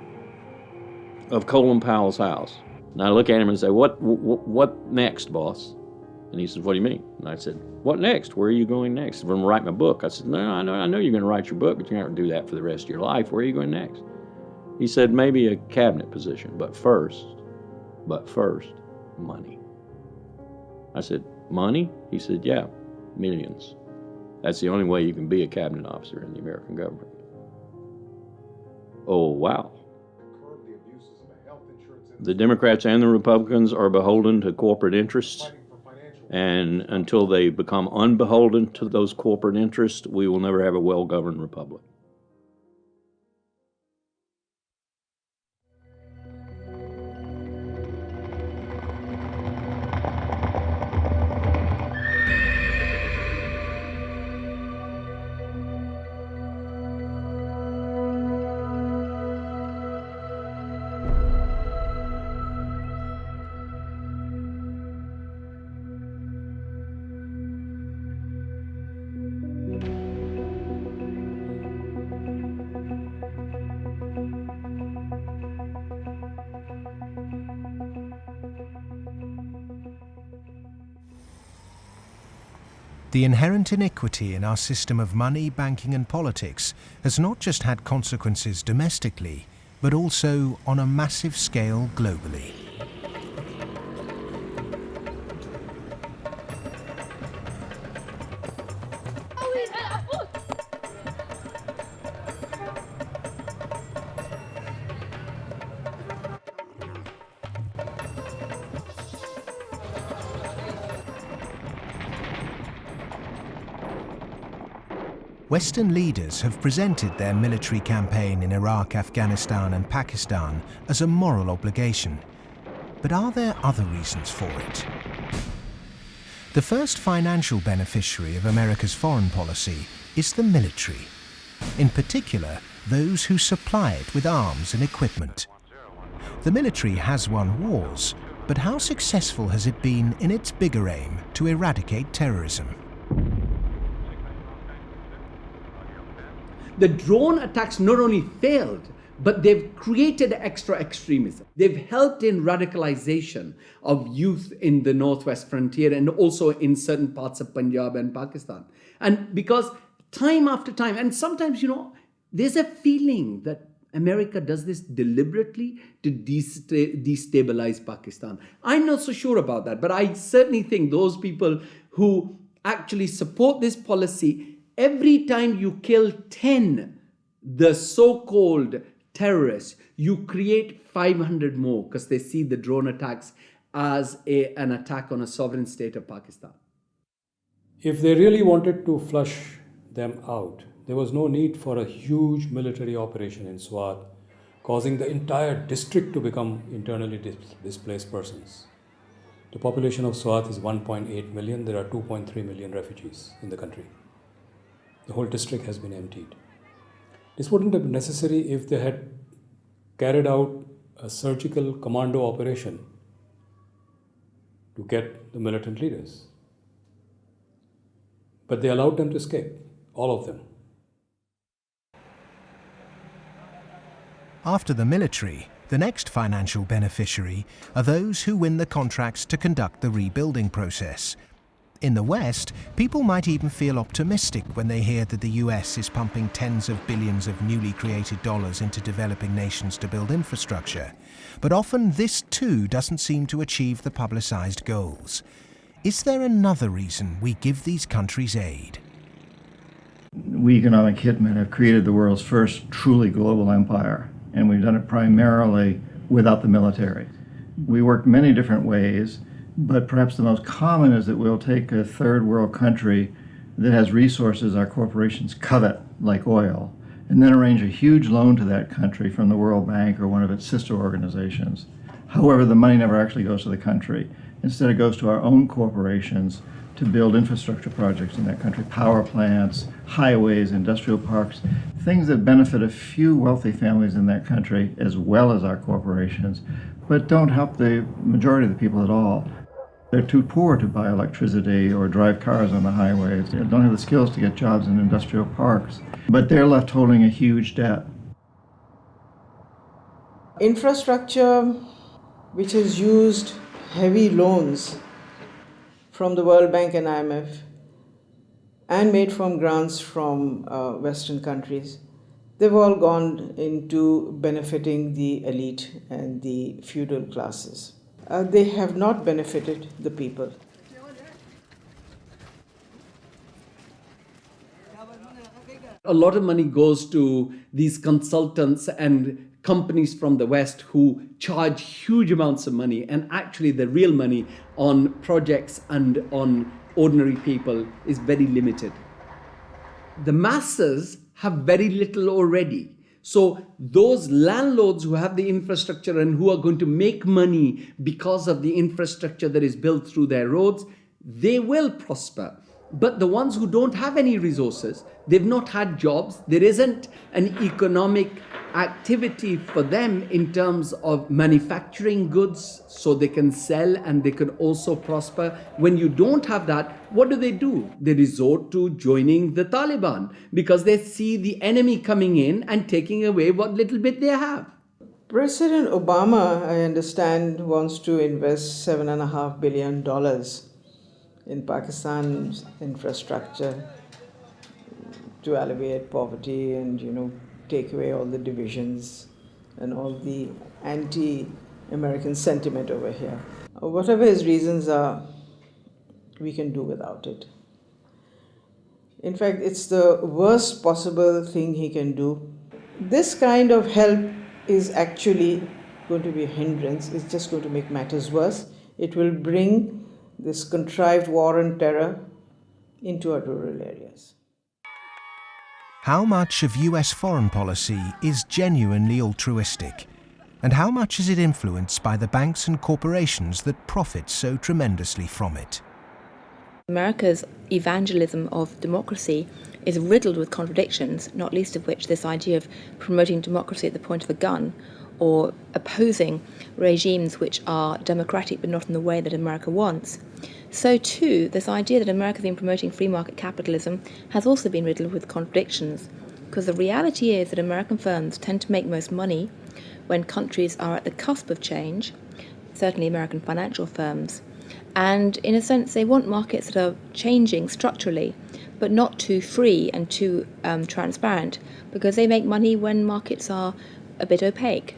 of Colin Powell's house, and I look at him and say, what next, boss? And he said, what do you mean? And I said, what next? Where are you going next? I'm going to write my book. I said, no, I know you're going to write your book, but you're not going to do that for the rest of your life. Where are you going next? He said, maybe a cabinet position, but first, money. I said, money? He said, yeah, millions. That's the only way you can be a cabinet officer in the American government. Oh, wow. The Democrats and the Republicans are beholden to corporate interests, and until they become unbeholden to those corporate interests, we will never have a well-governed republic. The inherent inequity in our system of money, banking and politics has not just had consequences domestically, but also on a massive scale globally. Western leaders have presented their military campaign in Iraq, Afghanistan and Pakistan as a moral obligation. But are there other reasons for it? The first financial beneficiary of America's foreign policy is the military. In particular, those who supply it with arms and equipment. The military has won wars, but how successful has it been in its bigger aim to eradicate terrorism? The drone attacks not only failed, but they've created extra extremism. They've helped in radicalization of youth in the northwest frontier and also in certain parts of Punjab and Pakistan. And because time after time, and sometimes, there's a feeling that America does this deliberately to destabilize Pakistan. I'm not so sure about that, but I certainly think those people who actually support this policy, every time you kill 10, the so-called terrorists, you create 500 more because they see the drone attacks as an attack on a sovereign state of Pakistan. If they really wanted to flush them out, there was no need for a huge military operation in Swat, causing the entire district to become internally displaced persons. The population of Swat is 1.8 million. There are 2.3 million refugees in the country. The whole district has been emptied. This wouldn't have been necessary if they had carried out a surgical commando operation to get the militant leaders. But they allowed them to escape, all of them. After the military, the next financial beneficiary are those who win the contracts to conduct the rebuilding process. In the West, people might even feel optimistic when they hear that the US is pumping tens of billions of newly created dollars into developing nations to build infrastructure. But often this too doesn't seem to achieve the publicized goals. Is there another reason we give these countries aid? We economic hitmen have created the world's first truly global empire, and we've done it primarily without the military. We work many different ways, but perhaps the most common is that we'll take a third world country that has resources our corporations covet, like oil, and then arrange a huge loan to that country from the World Bank or one of its sister organizations. However, the money never actually goes to the country. Instead, it goes to our own corporations to build infrastructure projects in that country, power plants, highways, industrial parks, things that benefit a few wealthy families in that country as well as our corporations, but don't help the majority of the people at all. They're too poor to buy electricity or drive cars on the highways. They don't have the skills to get jobs in industrial parks, but they're left holding a huge debt. Infrastructure which has used heavy loans from the World Bank and IMF and made from grants from Western countries, they've all gone into benefiting the elite and the feudal classes. They have not benefited the people. A lot of money goes to these consultants and companies from the West who charge huge amounts of money, and actually the real money on projects and on ordinary people is very limited. The masses have very little already. So those landlords who have the infrastructure and who are going to make money because of the infrastructure that is built through their roads, they will prosper. But the ones who don't have any resources, they've not had jobs, there isn't an economic activity for them in terms of manufacturing goods so they can sell and they can also prosper. When you don't have that, what do? They resort to joining the Taliban because they see the enemy coming in and taking away what little bit they have. President Obama, I understand, wants to invest $7.5 billion in Pakistan's infrastructure to alleviate poverty and, take away all the divisions and all the anti-American sentiment over here. Whatever his reasons are, we can do without it. In fact, it's the worst possible thing he can do. This kind of help is actually going to be a hindrance. It's just going to make matters worse. It will bring this contrived war and terror into our rural areas. How much of US foreign policy is genuinely altruistic? And how much is it influenced by the banks and corporations that profit so tremendously from it? America's evangelism of democracy is riddled with contradictions, not least of which this idea of promoting democracy at the point of a gun, or opposing regimes which are democratic but not in the way that America wants. So too, this idea that America has been promoting free market capitalism has also been riddled with contradictions, because the reality is that American firms tend to make most money when countries are at the cusp of change, certainly American financial firms. And in a sense, they want markets that are changing structurally, but not too free and too transparent, because they make money when markets are a bit opaque.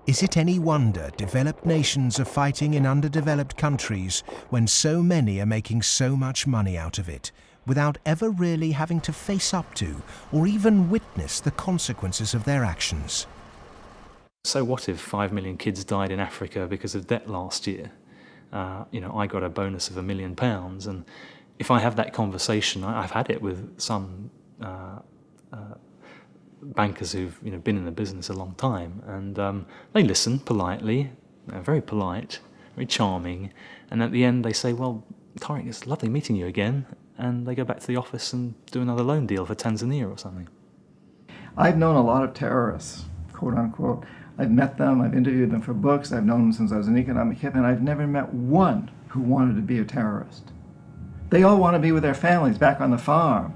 Is it any wonder developed nations are fighting in underdeveloped countries when so many are making so much money out of it, without ever really having to face up to or even witness the consequences of their actions? So what if 5 million kids died in Africa because of debt last year? I got a bonus of £1 million, and if I have that conversation, I've had it with some bankers who've been in the business a long time, and they listen politely, very polite, very charming, and at the end they say, "Well, Tariq, it's lovely meeting you again," and they go back to the office and do another loan deal for Tanzania or something. I've known a lot of terrorists, quote unquote. I've met them, I've interviewed them for books, I've known them since I was an economic hitman. I've never met one who wanted to be a terrorist. They all want to be with their families back on the farm.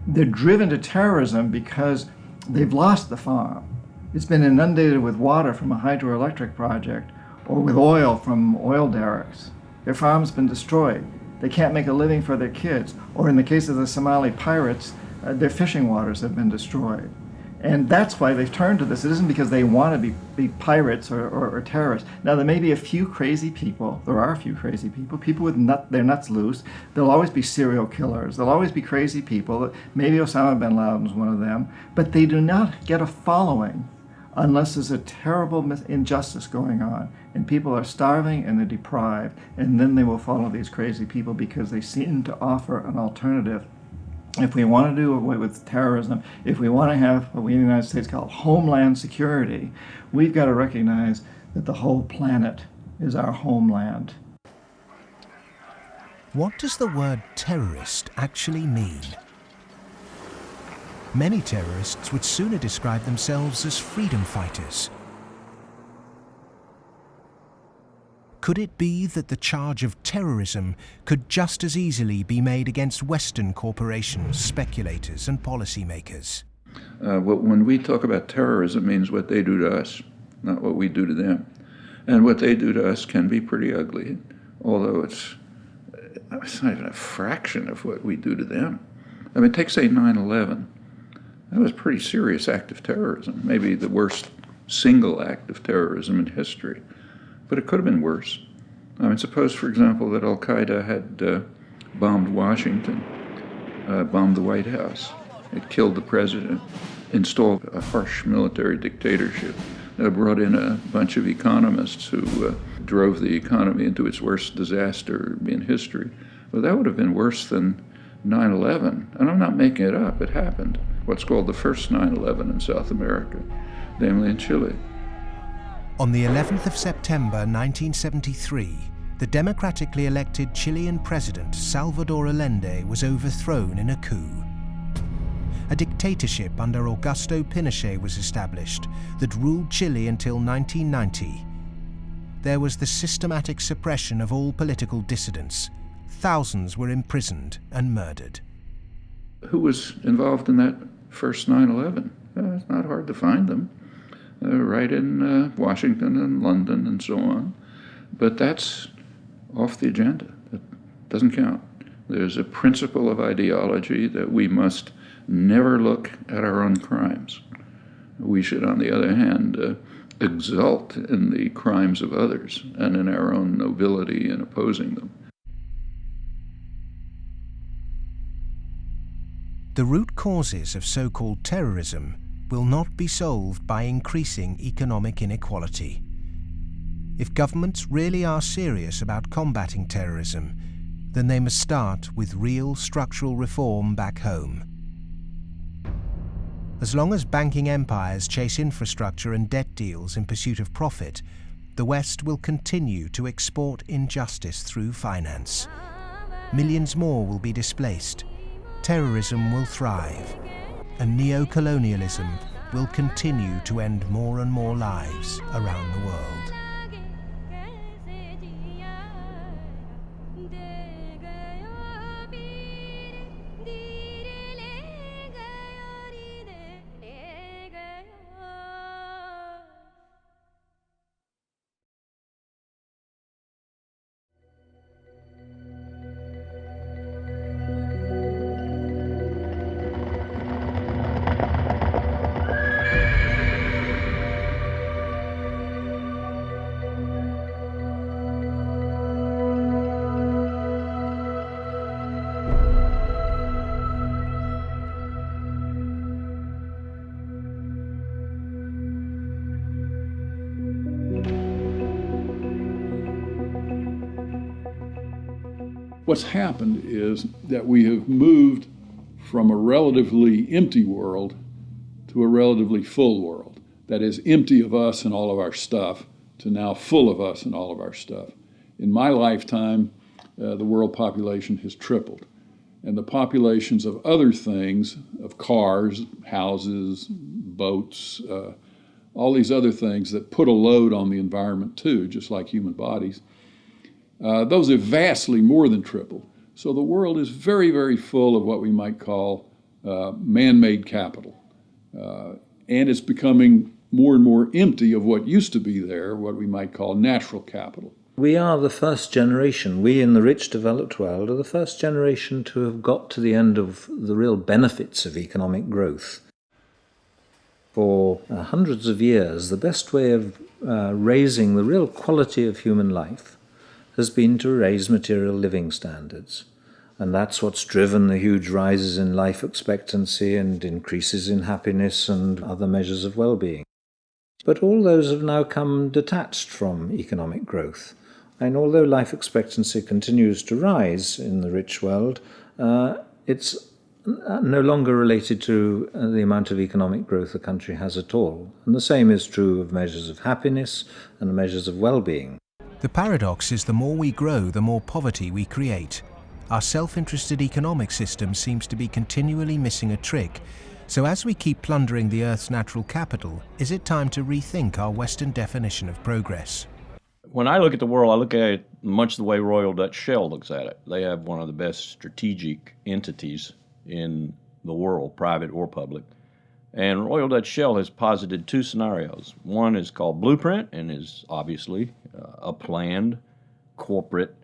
They're driven to terrorism because they've lost the farm. It's been inundated with water from a hydroelectric project or with oil from oil derricks. Their farm's been destroyed. They can't make a living for their kids. Or in the case of the Somali pirates, their fishing waters have been destroyed. And that's why they've turned to this. It isn't because they want to be pirates or terrorists. Now, there may be a few crazy people. There are a few crazy people with their nuts loose. There'll always be serial killers. There'll always be crazy people. Maybe Osama bin Laden's one of them. But they do not get a following unless there's a terrible injustice going on. And people are starving and they're deprived. And then they will follow these crazy people because they seem to offer an alternative. If we want to do away with terrorism, if we want to have what we in the United States call homeland security, we've got to recognize that the whole planet is our homeland. What does the word terrorist actually mean? Many terrorists would sooner describe themselves as freedom fighters. Could it be that the charge of terrorism could just as easily be made against Western corporations, speculators, and policymakers? When we talk about terrorism, it means what they do to us, not what we do to them. And what they do to us can be pretty ugly, although it's not even a fraction of what we do to them. I mean, take, say, 9/11. That was a pretty serious act of terrorism, maybe the worst single act of terrorism in history. But it could have been worse. I mean, suppose, for example, that Al-Qaeda had bombed Washington, bombed the White House. It killed the president, installed a harsh military dictatorship, brought in a bunch of economists who drove the economy into its worst disaster in history. Well, that would have been worse than 9/11. And I'm not making it up. It happened. What's called the first 9/11 in South America, namely in Chile. On the 11th of September 1973, the democratically elected Chilean president Salvador Allende was overthrown in a coup. A dictatorship under Augusto Pinochet was established that ruled Chile until 1990. There was the systematic suppression of all political dissidents. Thousands were imprisoned and murdered. Who was involved in that first 9/11? It's not hard to find them. Right in Washington and London and so on. But that's off the agenda. It doesn't count. There's a principle of ideology that we must never look at our own crimes. We should, on the other hand, exult in the crimes of others and in our own nobility in opposing them. The root causes of so-called terrorism will not be solved by increasing economic inequality. If governments really are serious about combating terrorism, then they must start with real structural reform back home. As long as banking empires chase infrastructure and debt deals in pursuit of profit, the West will continue to export injustice through finance. Millions more will be displaced. Terrorism will thrive, and neocolonialism will continue to end more and more lives around the world. What's happened is that we have moved from a relatively empty world to a relatively full world. That is, empty of us and all of our stuff to now full of us and all of our stuff. In my lifetime, the world population has tripled. And the populations of other things, of cars, houses, boats, all these other things that put a load on the environment too, just like human bodies, those have vastly more than tripled. So the world is very, very full of what we might call man-made capital. And it's becoming more and more empty of what used to be there, what we might call natural capital. We are the first generation, we in the rich developed world are the first generation to have got to the end of the real benefits of economic growth. For hundreds of years, the best way of raising the real quality of human life has been to raise material living standards. And that's what's driven the huge rises in life expectancy and increases in happiness and other measures of well-being. But all those have now come detached from economic growth. And although life expectancy continues to rise in the rich world, it's no longer related to the amount of economic growth a country has at all. And the same is true of measures of happiness and measures of well-being. The paradox is the more we grow, the more poverty we create. Our self-interested economic system seems to be continually missing a trick. So as we keep plundering the Earth's natural capital, is it time to rethink our Western definition of progress? When I look at the world, I look at it much the way Royal Dutch Shell looks at it. They have one of the best strategic entities in the world, private or public. And Royal Dutch Shell has posited two scenarios. One is called Blueprint and is obviously a planned corporate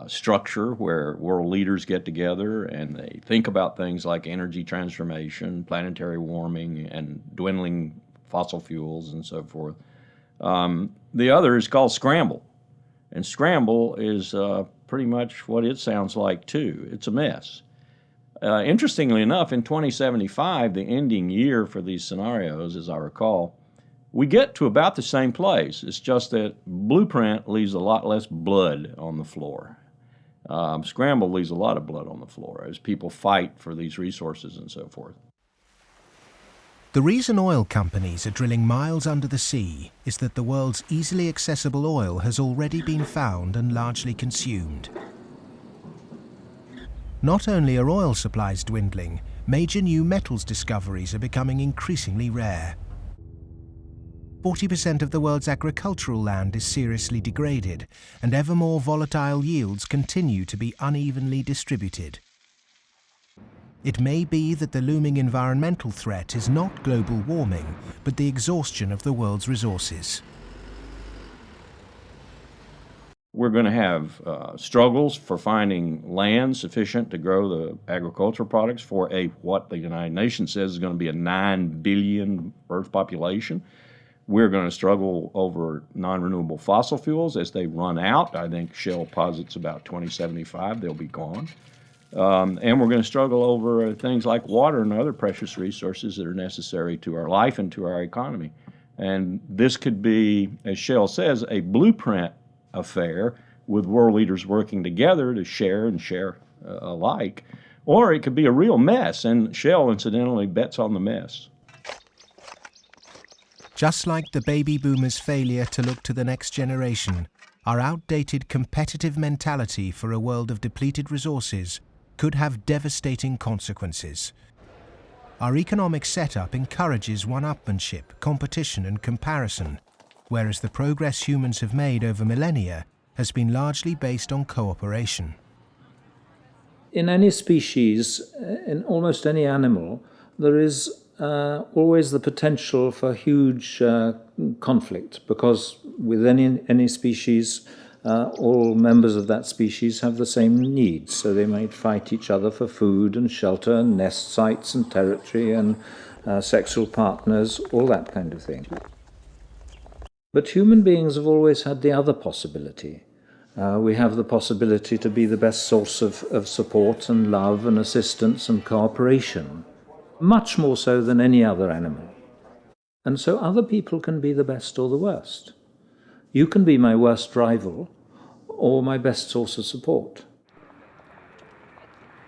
structure where world leaders get together and they think about things like energy transformation, planetary warming, and dwindling fossil fuels and so forth. The other is called Scramble. And Scramble is pretty much what it sounds like too. It's a mess. Interestingly enough, in 2075, the ending year for these scenarios, as I recall, we get to about the same place. It's just that Blueprint leaves a lot less blood on the floor. Scramble leaves a lot of blood on the floor as people fight for these resources and so forth. The reason oil companies are drilling miles under the sea is that the world's easily accessible oil has already been found and largely consumed. Not only are oil supplies dwindling, major new metals discoveries are becoming increasingly rare. 40% of the world's agricultural land is seriously degraded, and ever more volatile yields continue to be unevenly distributed. It may be that the looming environmental threat is not global warming, but the exhaustion of the world's resources. We're going to have struggles for finding land sufficient to grow the agricultural products for what the United Nations says is going to be a 9 billion Earth population. We're going to struggle over non-renewable fossil fuels as they run out. I think Shell posits about 2075 they'll be gone. And we're going to struggle over things like water and other precious resources that are necessary to our life and to our economy. And this could be, as Shell says, a blueprint affair with world leaders working together to share and share alike. Or it could be a real mess, and Shell, incidentally, bets on the mess. Just like the baby boomers' failure to look to the next generation, our outdated competitive mentality for a world of depleted resources could have devastating consequences. Our economic setup encourages one-upmanship, competition and comparison, whereas the progress humans have made over millennia has been largely based on cooperation. In any species, in almost any animal, there is always the potential for huge conflict, because with any species, all members of that species have the same needs, so they might fight each other for food and shelter and nest sites and territory and sexual partners, all that kind of thing. But human beings have always had the other possibility. We have the possibility to be the best source of support and love and assistance and cooperation, much more so than any other animal. And so other people can be the best or the worst. You can be my worst rival or my best source of support.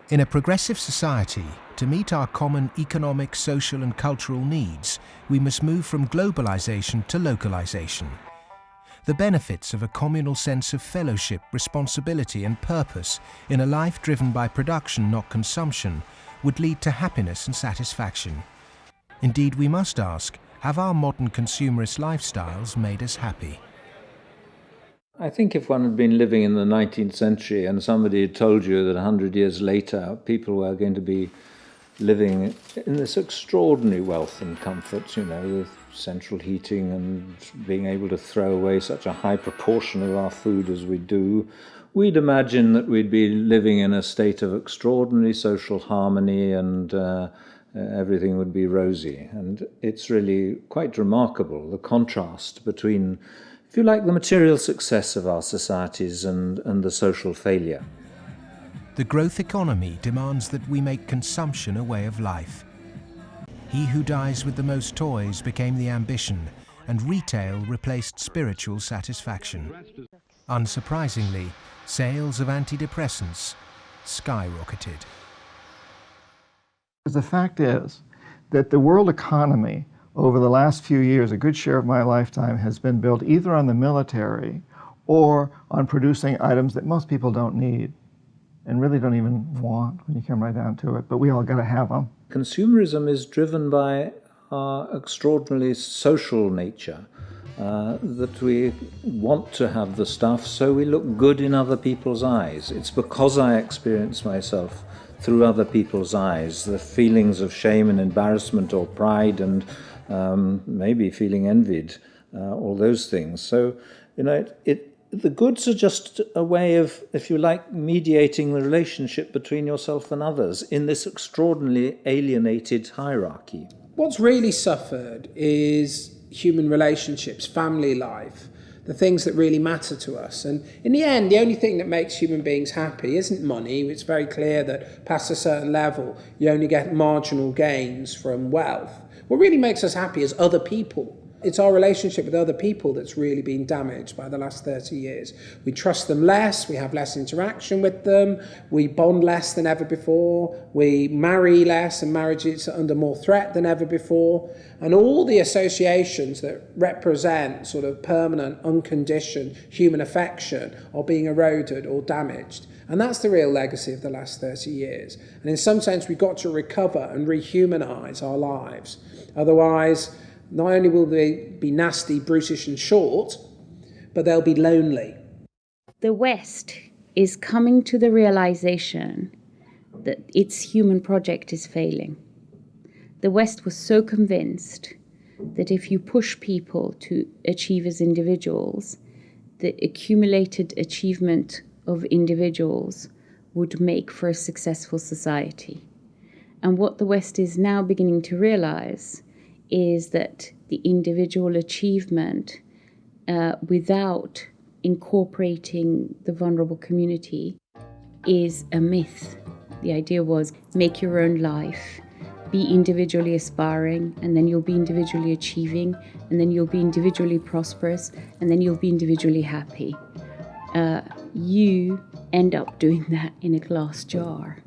In a progressive society, to meet our common economic, social and cultural needs, we must move from globalization to localization. The benefits of a communal sense of fellowship, responsibility and purpose in a life driven by production, not consumption, would lead to happiness and satisfaction. Indeed, we must ask, have our modern consumerist lifestyles made us happy? I think if one had been living in the 19th century and somebody had told you that 100 years later people were going to be living in this extraordinary wealth and comfort, with central heating and being able to throw away such a high proportion of our food as we do, we'd imagine that we'd be living in a state of extraordinary social harmony and everything would be rosy. And it's really quite remarkable, the contrast between, if you like, the material success of our societies and the social failure. The growth economy demands that we make consumption a way of life. He who dies with the most toys became the ambition, and retail replaced spiritual satisfaction. Unsurprisingly, sales of antidepressants skyrocketed. The fact is that the world economy over the last few years, a good share of my lifetime, has been built either on the military or on producing items that most people don't need and really don't even want when you come right down to it, but we all got to have them. Consumerism is driven by our extraordinarily social nature, that we want to have the stuff so we look good in other people's eyes. It's because I experience myself through other people's eyes, the feelings of shame and embarrassment or pride and maybe feeling envied, all those things. So, the goods are just a way of, if you like, mediating the relationship between yourself and others in this extraordinarily alienated hierarchy. What's really suffered is human relationships, family life, the things that really matter to us. And in the end, the only thing that makes human beings happy isn't money. It's very clear that past a certain level, you only get marginal gains from wealth. What really makes us happy is other people. It's our relationship with other people that's really been damaged by the last 30 years. We trust them less, we have less interaction with them, we bond less than ever before, we marry less and marriage is under more threat than ever before. And all the associations that represent sort of permanent, unconditioned human affection are being eroded or damaged. And that's the real legacy of the last 30 years. And in some sense, we've got to recover and rehumanize our lives. Otherwise, not only will they be nasty, brutish and short, but they'll be lonely. The West is coming to the realization that its human project is failing. The West was so convinced that if you push people to achieve as individuals, the accumulated achievement of individuals would make for a successful society. And what the West is now beginning to realize is that the individual achievement, without incorporating the vulnerable community, is a myth. The idea was make your own life, be individually aspiring, and then you'll be individually achieving, and then you'll be individually prosperous, and then you'll be individually happy. You end up doing that in a glass jar.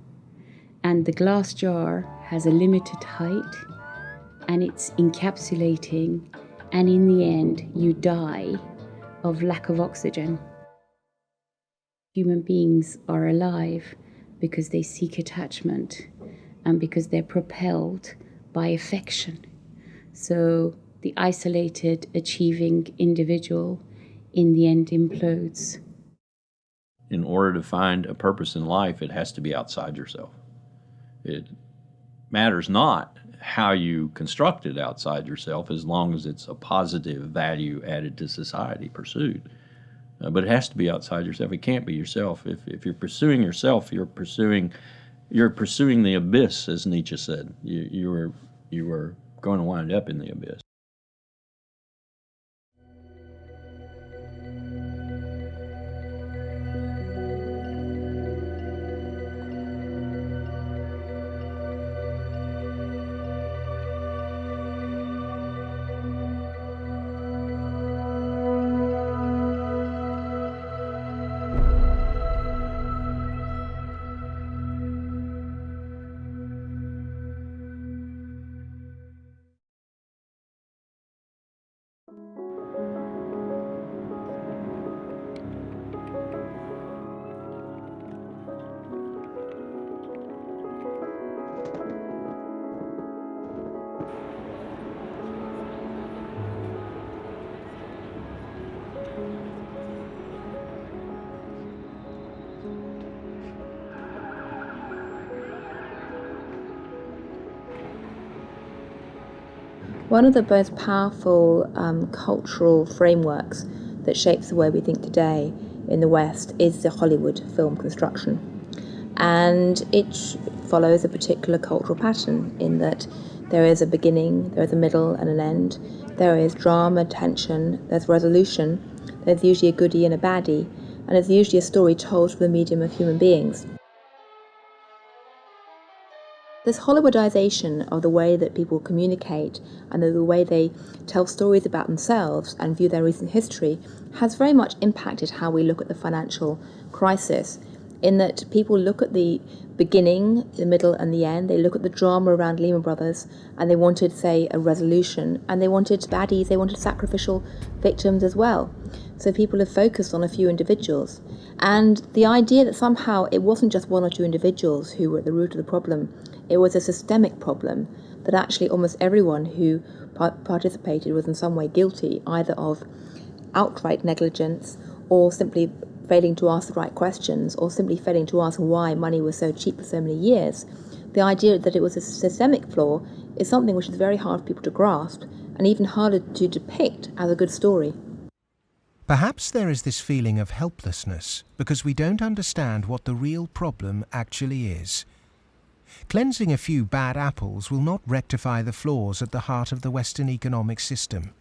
And the glass jar has a limited height, and it's encapsulating, and in the end, you die of lack of oxygen. Human beings are alive because they seek attachment and because they're propelled by affection. So the isolated, achieving individual in the end implodes. In order to find a purpose in life, it has to be outside yourself. It matters not how you construct it outside yourself, as long as it's a positive value added to society pursued. But it has to be outside yourself. It can't be yourself. If you're pursuing yourself, you're pursuing the abyss, as Nietzsche said. You are going to wind up in the abyss. One of the most powerful cultural frameworks that shapes the way we think today in the West is the Hollywood film construction. And it follows a particular cultural pattern in that there is a beginning, there is a middle and an end, there is drama, tension, there's resolution, there's usually a goodie and a baddie, and there's usually a story told through the medium of human beings. This Hollywoodization of the way that people communicate and the way they tell stories about themselves and view their recent history has very much impacted how we look at the financial crisis, in that people look at the beginning, the middle and the end. They look at the drama around Lehman Brothers and they wanted, say, a resolution, and they wanted baddies, they wanted sacrificial victims as well. So people have focused on a few individuals. And the idea that somehow it wasn't just one or two individuals who were at the root of the problem, it was a systemic problem, that actually almost everyone who participated was in some way guilty, either of outright negligence or simply failing to ask the right questions or simply failing to ask why money was so cheap for so many years. The idea that it was a systemic flaw is something which is very hard for people to grasp and even harder to depict as a good story. Perhaps there is this feeling of helplessness because we don't understand what the real problem actually is. Cleansing a few bad apples will not rectify the flaws at the heart of the Western economic system.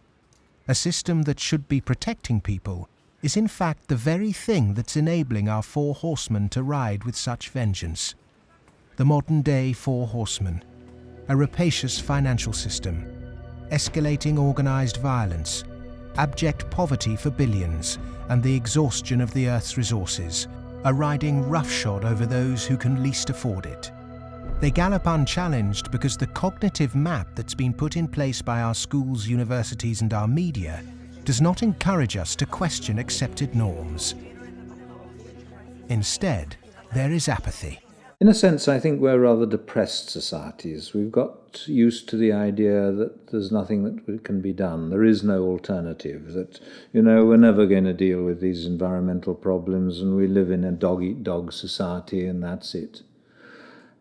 A system that should be protecting people is in fact the very thing that's enabling our Four Horsemen to ride with such vengeance. The modern-day Four Horsemen: a rapacious financial system, escalating organized violence, abject poverty for billions, and the exhaustion of the Earth's resources, are riding roughshod over those who can least afford it. They gallop unchallenged because the cognitive map that's been put in place by our schools, universities, and our media does not encourage us to question accepted norms. Instead, there is apathy. In a sense, I think we're rather depressed societies. We've got used to the idea that there's nothing that can be done. There is no alternative, that, we're never going to deal with these environmental problems and we live in a dog-eat-dog society and that's it.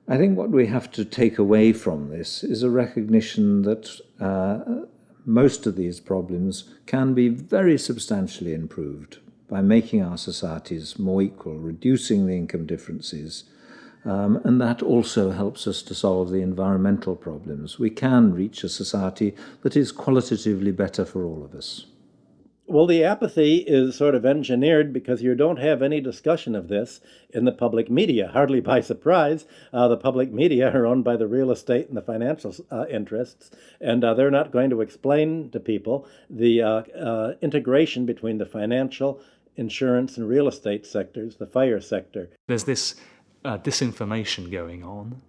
I think what we have to take away from this is a recognition that most of these problems can be very substantially improved by making our societies more equal, reducing the income differences, and that also helps us to solve the environmental problems. We can reach a society that is qualitatively better for all of us. Well, the apathy is sort of engineered because you don't have any discussion of this in the public media. Hardly by surprise, the public media are owned by the real estate and the financial interests, and they're not going to explain to people the integration between the financial, insurance, and real estate sectors, the FIRE sector. There's this disinformation going on,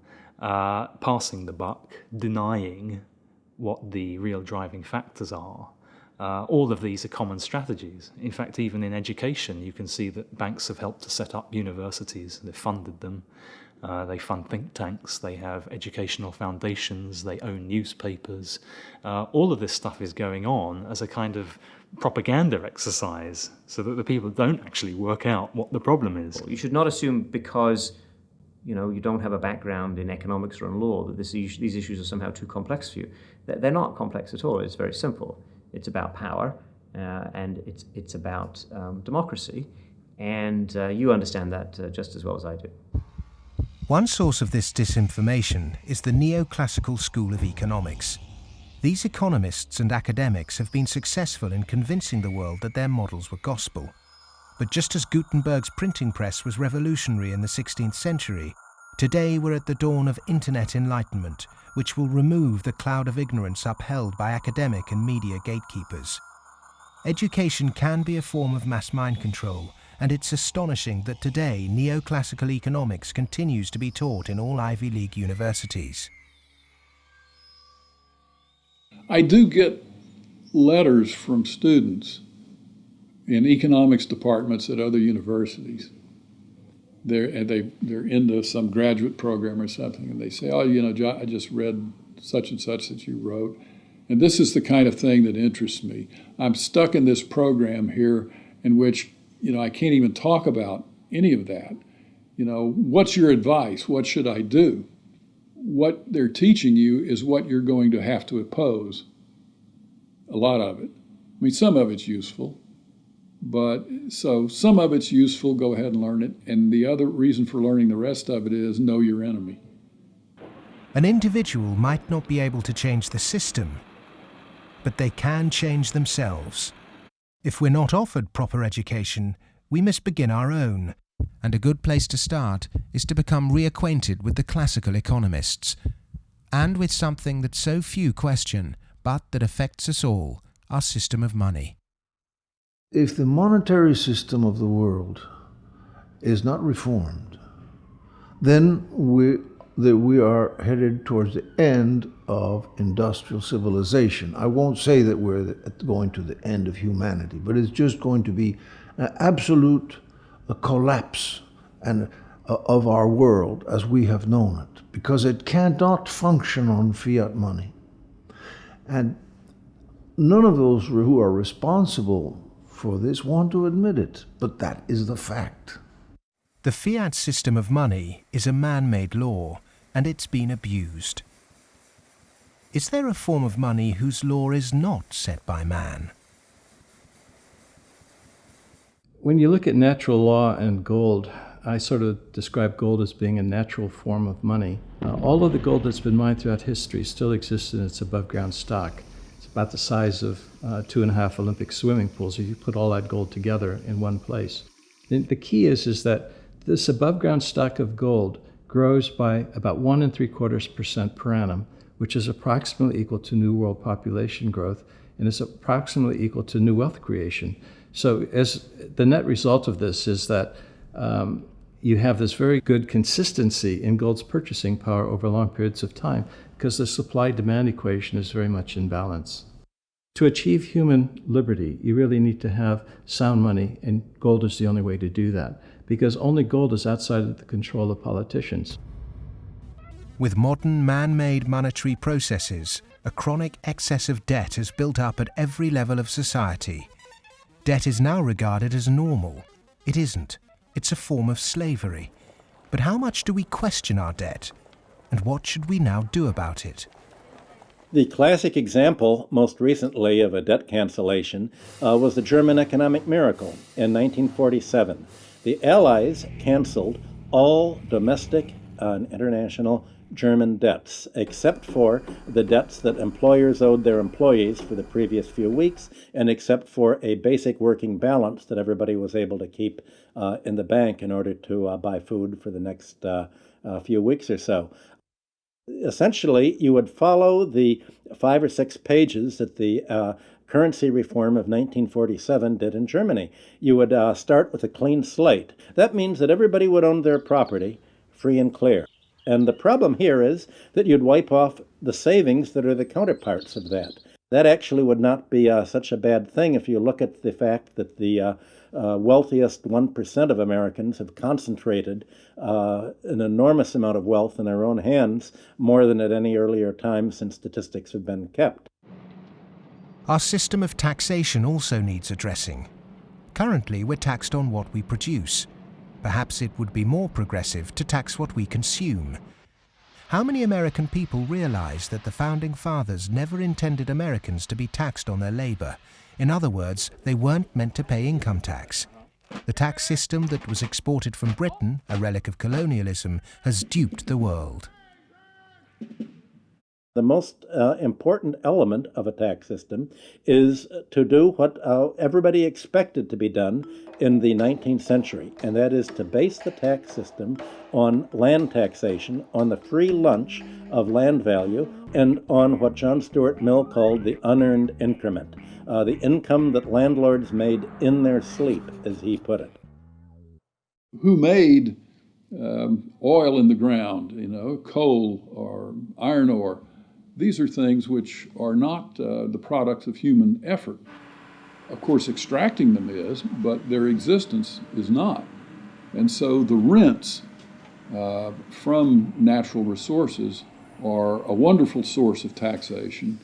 passing the buck, denying what the real driving factors are. All of these are common strategies. In fact, even in education, you can see that banks have helped to set up universities. They've funded them. They fund think tanks. They have educational foundations. They own newspapers. All of this stuff is going on as a kind of propaganda exercise so that the people don't actually work out what the problem is. You should not assume because you don't have a background in economics or in law that these issues are somehow too complex for you. They're not complex at all. It's very simple. It's about power, and it's about democracy, and you understand that just as well as I do. One source of this disinformation is the Neoclassical school of economics. These economists and academics have been successful in convincing the world that their models were gospel. But just as Gutenberg's printing press was revolutionary in the 16th century, today we're at the dawn of internet enlightenment, which will remove the cloud of ignorance upheld by academic and media gatekeepers. Education can be a form of mass mind control, and it's astonishing that today neoclassical economics continues to be taught in all Ivy League universities. I do get letters from students in economics departments at other universities. They're into some graduate program or something, and they say, I just read such and such that you wrote, and this is the kind of thing that interests me. I'm stuck in this program here in which, I can't even talk about any of that. What's your advice? What should I do? What they're teaching you is what you're going to have to oppose, a lot of it. I mean, some of it's useful. But so some of it's useful, go ahead and learn it. And the other reason for learning the rest of it is know your enemy. An individual might not be able to change the system, but they can change themselves. If we're not offered proper education, we must begin our own. And a good place to start is to become reacquainted with the classical economists, and with something that so few question, but that affects us all, our system of money. If the monetary system of the world is not reformed, then we are headed towards the end of industrial civilization. I won't say that we're going to the end of humanity, but it's just going to be an absolute collapse of our world as we have known it, because it cannot function on fiat money. And none of those who are responsible for this want to admit it, but that is the fact. The fiat system of money is a man-made law, and it's been abused. Is there a form of money whose law is not set by man? When you look at natural law and gold, I sort of describe gold as being a natural form of money. All of the gold that's been mined throughout history still exists in its above-ground stock. About the size of 2.5 Olympic swimming pools if you put all that gold together in one place. The key is that this above ground stock of gold grows by about 1.75% per annum, which is approximately equal to new world population growth, and is approximately equal to new wealth creation. So as the net result of this is that you have this very good consistency in gold's purchasing power over long periods of time, because the supply-demand equation is very much in balance. To achieve human liberty, you really need to have sound money, and gold is the only way to do that, because only gold is outside of the control of politicians. With modern man-made monetary processes, a chronic excess of debt has built up at every level of society. Debt is now regarded as normal. It isn't. It's a form of slavery. But how much do we question our debt? And what should we now do about it? The classic example, most recently, of a debt cancellation was the German economic miracle in 1947. The Allies canceled all domestic and international German debts, except for the debts that employers owed their employees for the previous few weeks, and except for a basic working balance that everybody was able to keep in the bank in order to buy food for the next few weeks or so. Essentially, you would follow the 5 or 6 pages that the currency reform of 1947 did in Germany. You would start with a clean slate. That means that everybody would own their property free and clear. And the problem here is that you'd wipe off the savings that are the counterparts of that. That actually would not be such a bad thing if you look at the fact that the wealthiest 1% of Americans have concentrated an enormous amount of wealth in their own hands, more than at any earlier time since statistics have been kept. Our system of taxation also needs addressing. Currently, we're taxed on what we produce. Perhaps it would be more progressive to tax what we consume. How many American people realize that the Founding Fathers never intended Americans to be taxed on their labor? In other words, they weren't meant to pay income tax. The tax system that was exported from Britain, a relic of colonialism, has duped the world. The most important element of a tax system is to do what everybody expected to be done in the 19th century, and that is to base the tax system on land taxation, on the free lunch of land value, and on what John Stuart Mill called the unearned increment, the income that landlords made in their sleep, as he put it. Who made oil in the ground, coal or iron ore? These are things which are not the products of human effort. Of course, extracting them is, but their existence is not. And so the rents from natural resources are a wonderful source of taxation.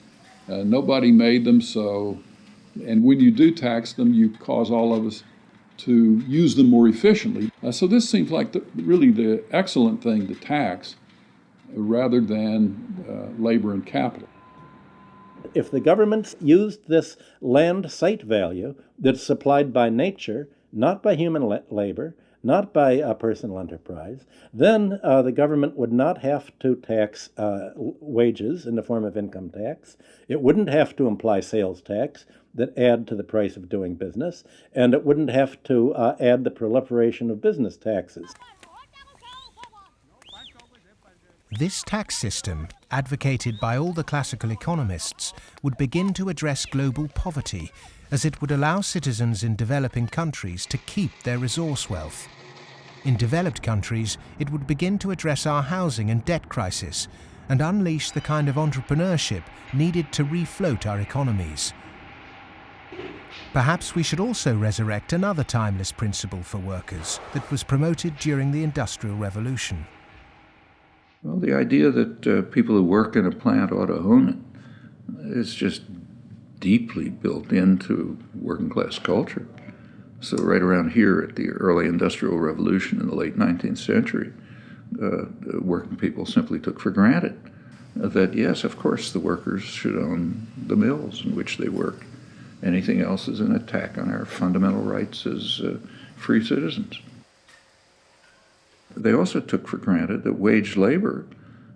Nobody made them, and when you do tax them, you cause all of us to use them more efficiently. So this seems like really the excellent thing to tax, rather than labor and capital. If the governments used this land site value that's supplied by nature, not by human labor, not by personal enterprise, then the government would not have to tax wages in the form of income tax. It wouldn't have to imply sales tax that add to the price of doing business, and it wouldn't have to add the proliferation of business taxes. This tax system, advocated by all the classical economists, would begin to address global poverty, as it would allow citizens in developing countries to keep their resource wealth. In developed countries, it would begin to address our housing and debt crisis and unleash the kind of entrepreneurship needed to refloat our economies. Perhaps we should also resurrect another timeless principle for workers that was promoted during the Industrial Revolution. Well, the idea that people who work in a plant ought to own it is just deeply built into working class culture. So right around here at the early Industrial Revolution in the late 19th century, working people simply took for granted that, yes, of course, the workers should own the mills in which they work. Anything else is an attack on our fundamental rights as free citizens. They also took for granted that wage labor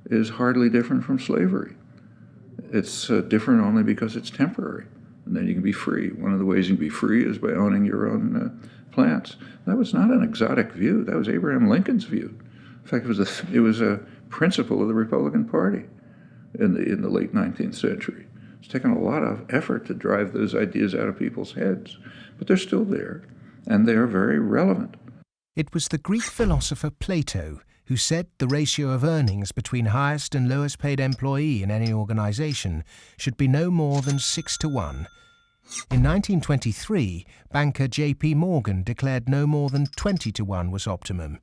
is hardly different from slavery. It's different only because it's temporary, and then you can be free. One of the ways you can be free is by owning your own plants. That was not an exotic view. That was Abraham Lincoln's view. In fact, it was a principle of the Republican Party in the late 19th century. It's taken a lot of effort to drive those ideas out of people's heads, but they're still there, and they are very relevant. It was the Greek philosopher Plato who said the ratio of earnings between highest and lowest paid employee in any organization should be no more than 6-to-1. In 1923, banker J.P. Morgan declared no more than 20-to-1 was optimum.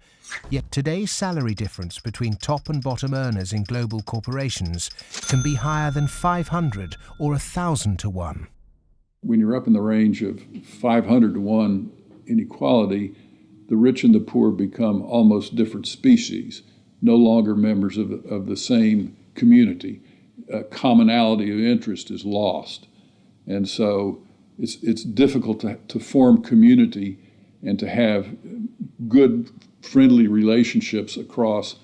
Yet today's salary difference between top and bottom earners in global corporations can be higher than 500 or 1,000-to-1. When you're up in the range of 500-to-1 inequality, the rich and the poor become almost different species, no longer members of the same community. commonality of interest is lost. And so it's difficult to form community and to have good, friendly relationships across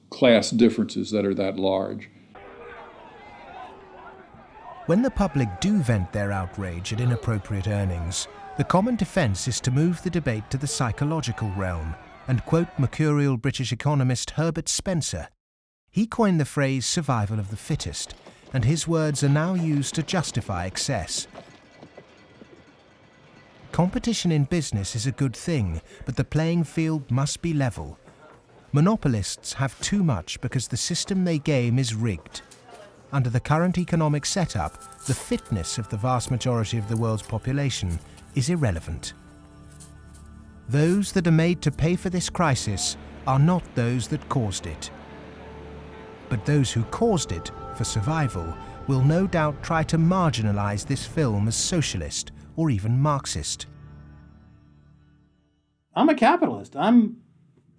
class differences that are that large. When the public do vent their outrage at inappropriate earnings, the common defence is to move the debate to the psychological realm and quote mercurial British economist Herbert Spencer. He coined the phrase survival of the fittest, and his words are now used to justify excess. Competition in business is a good thing, but the playing field must be level. Monopolists have too much because the system they game is rigged. Under the current economic setup, the fitness of the vast majority of the world's population is irrelevant. Those that are made to pay for this crisis are not those that caused it. But those who caused it, for survival, will no doubt try to marginalize this film as socialist or even Marxist. I'm a capitalist. I'm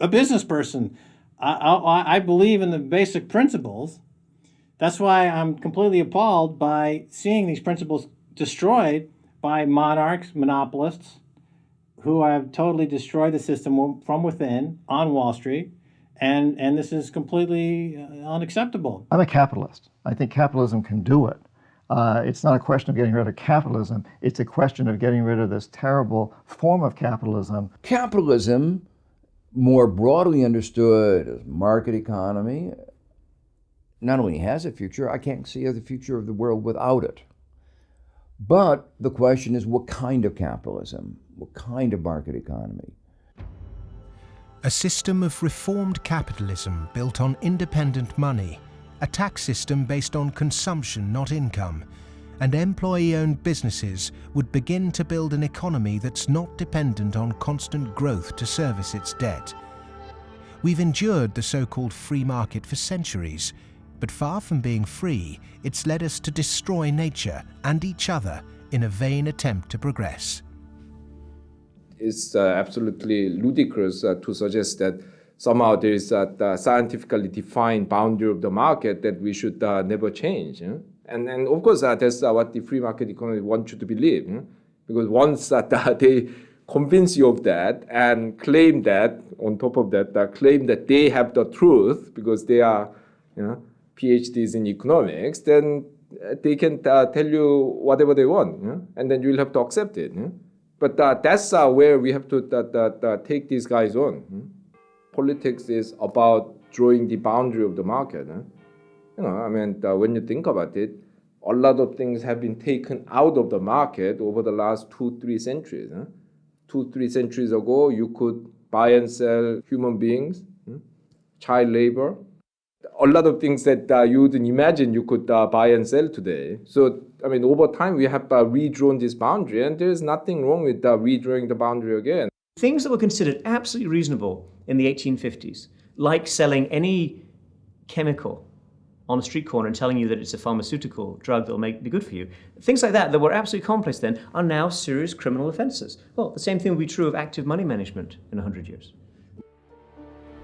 a business person. I believe in the basic principles. That's why I'm completely appalled by seeing these principles destroyed by monarchs, monopolists, who have totally destroyed the system from within on Wall Street. And this is completely unacceptable. I'm a capitalist. I think capitalism can do it. It's not a question of getting rid of capitalism. It's a question of getting rid of this terrible form of capitalism. Capitalism, more broadly understood as market economy, not only has a future, I can't see the future of the world without it. But the question is, what kind of capitalism? What kind of market economy? A system of reformed capitalism built on independent money, a tax system based on consumption, not income, and employee-owned businesses would begin to build an economy that's not dependent on constant growth to service its debt. We've endured the so-called free market for centuries, but far from being free, it's led us to destroy nature and each other in a vain attempt to progress. It's absolutely ludicrous to suggest that somehow there is a scientifically defined boundary of the market that we should never change. And of course, that's what the free market economy wants you to believe. Because once they convince you of that and claim that, on top of that, claim that they have the truth because they are PhDs in economics, then they can tell you whatever they want, and then you'll have to accept it. But that's where we have to take these guys on. Politics is about drawing the boundary of the market. When you think about it, a lot of things have been taken out of the market over the last 2-3 centuries. 2-3 centuries ago, you could buy and sell human beings, child labor, a lot of things that you wouldn't imagine you could buy and sell today. So, over time, we have redrawn this boundary, and there's nothing wrong with redrawing the boundary again. Things that were considered absolutely reasonable in the 1850s, like selling any chemical on a street corner and telling you that it's a pharmaceutical drug that will be good for you, things like that were absolutely commonplace then, are now serious criminal offences. Well, the same thing will be true of active money management in 100 years.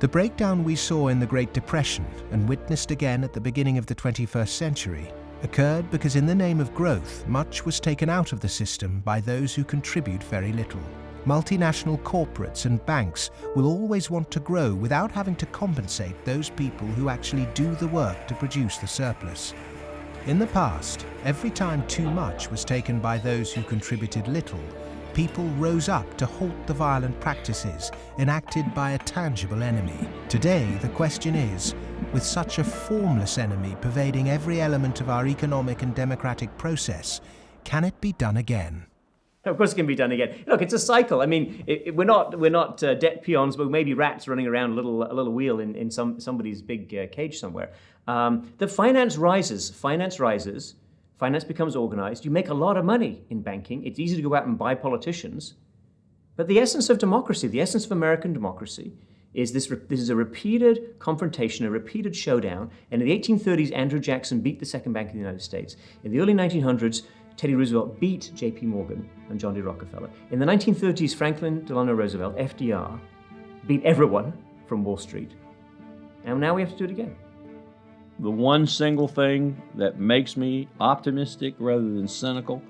The breakdown we saw in the Great Depression and witnessed again at the beginning of the 21st century occurred because in the name of growth, much was taken out of the system by those who contribute very little. Multinational corporates and banks will always want to grow without having to compensate those people who actually do the work to produce the surplus. In the past, every time too much was taken by those who contributed little, people rose up to halt the violent practices enacted by a tangible enemy. Today, the question is, with such a formless enemy pervading every element of our economic and democratic process, can it be done again? Of course it can be done again. Look, it's a cycle. We're not debt peons, but maybe rats running around a little wheel in somebody's big cage somewhere. The finance rises. Finance becomes organized. You make a lot of money in banking. It's easy to go out and buy politicians. But the essence of democracy, the essence of American democracy, is this is a repeated confrontation, a repeated showdown. And in the 1830s, Andrew Jackson beat the second bank in the United States. In the early 1900s, Teddy Roosevelt beat J.P. Morgan and John D. Rockefeller. In the 1930s, Franklin Delano Roosevelt, FDR, beat everyone from Wall Street. And now we have to do it again. the one single thing that makes me optimistic rather than cynical,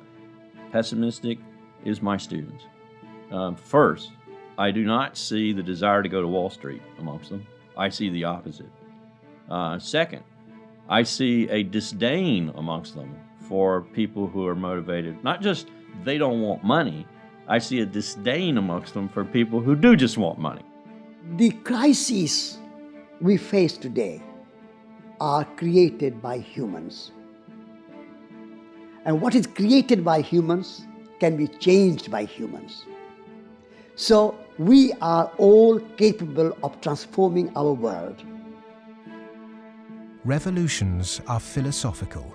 pessimistic, is my students. First, I do not see the desire to go to Wall Street amongst them. I see the opposite. Second, I see a disdain amongst them for people who are motivated. Not just they don't want money, I see a disdain amongst them for people who do just want money. The crises we face today are created by humans. And what is created by humans can be changed by humans. So we are all capable of transforming our world. Revolutions are philosophical.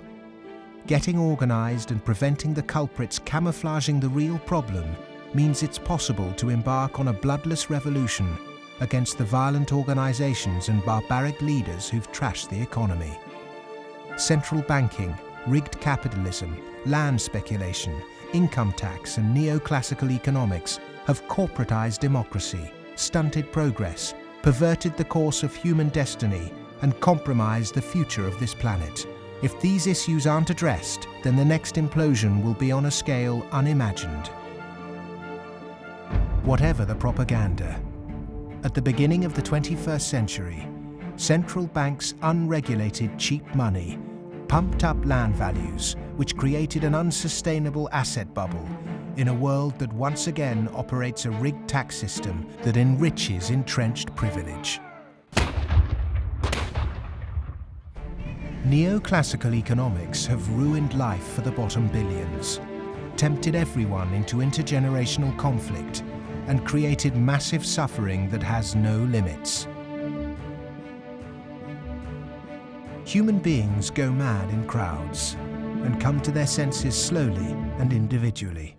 Getting organized and preventing the culprits camouflaging the real problem means it's possible to embark on a bloodless revolution against the violent organizations and barbaric leaders who've trashed the economy. Central banking, rigged capitalism, land speculation, income tax and neoclassical economics have corporatized democracy, stunted progress, perverted the course of human destiny, and compromised the future of this planet. If these issues aren't addressed, then the next implosion will be on a scale unimagined. Whatever the propaganda, at the beginning of the 21st century, central banks' unregulated cheap money pumped up land values, which created an unsustainable asset bubble in a world that once again operates a rigged tax system that enriches entrenched privilege. Neoclassical economics have ruined life for the bottom billions, tempted everyone into intergenerational conflict, and created massive suffering that has no limits. Human beings go mad in crowds and come to their senses slowly and individually.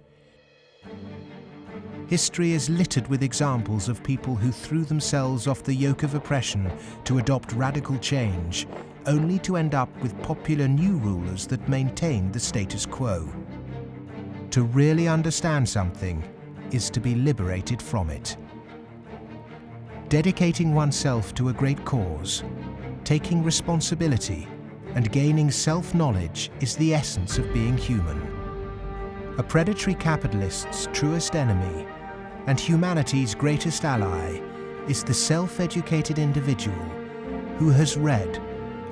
History is littered with examples of people who threw themselves off the yoke of oppression to adopt radical change, only to end up with popular new rulers that maintained the status quo. To really understand something is to be liberated from it. Dedicating oneself to a great cause, taking responsibility, and gaining self-knowledge is the essence of being human. A predatory capitalist's truest enemy and humanity's greatest ally is the self-educated individual who has read,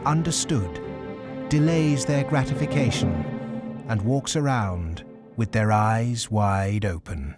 understood, delays their gratification, and walks around with their eyes wide open.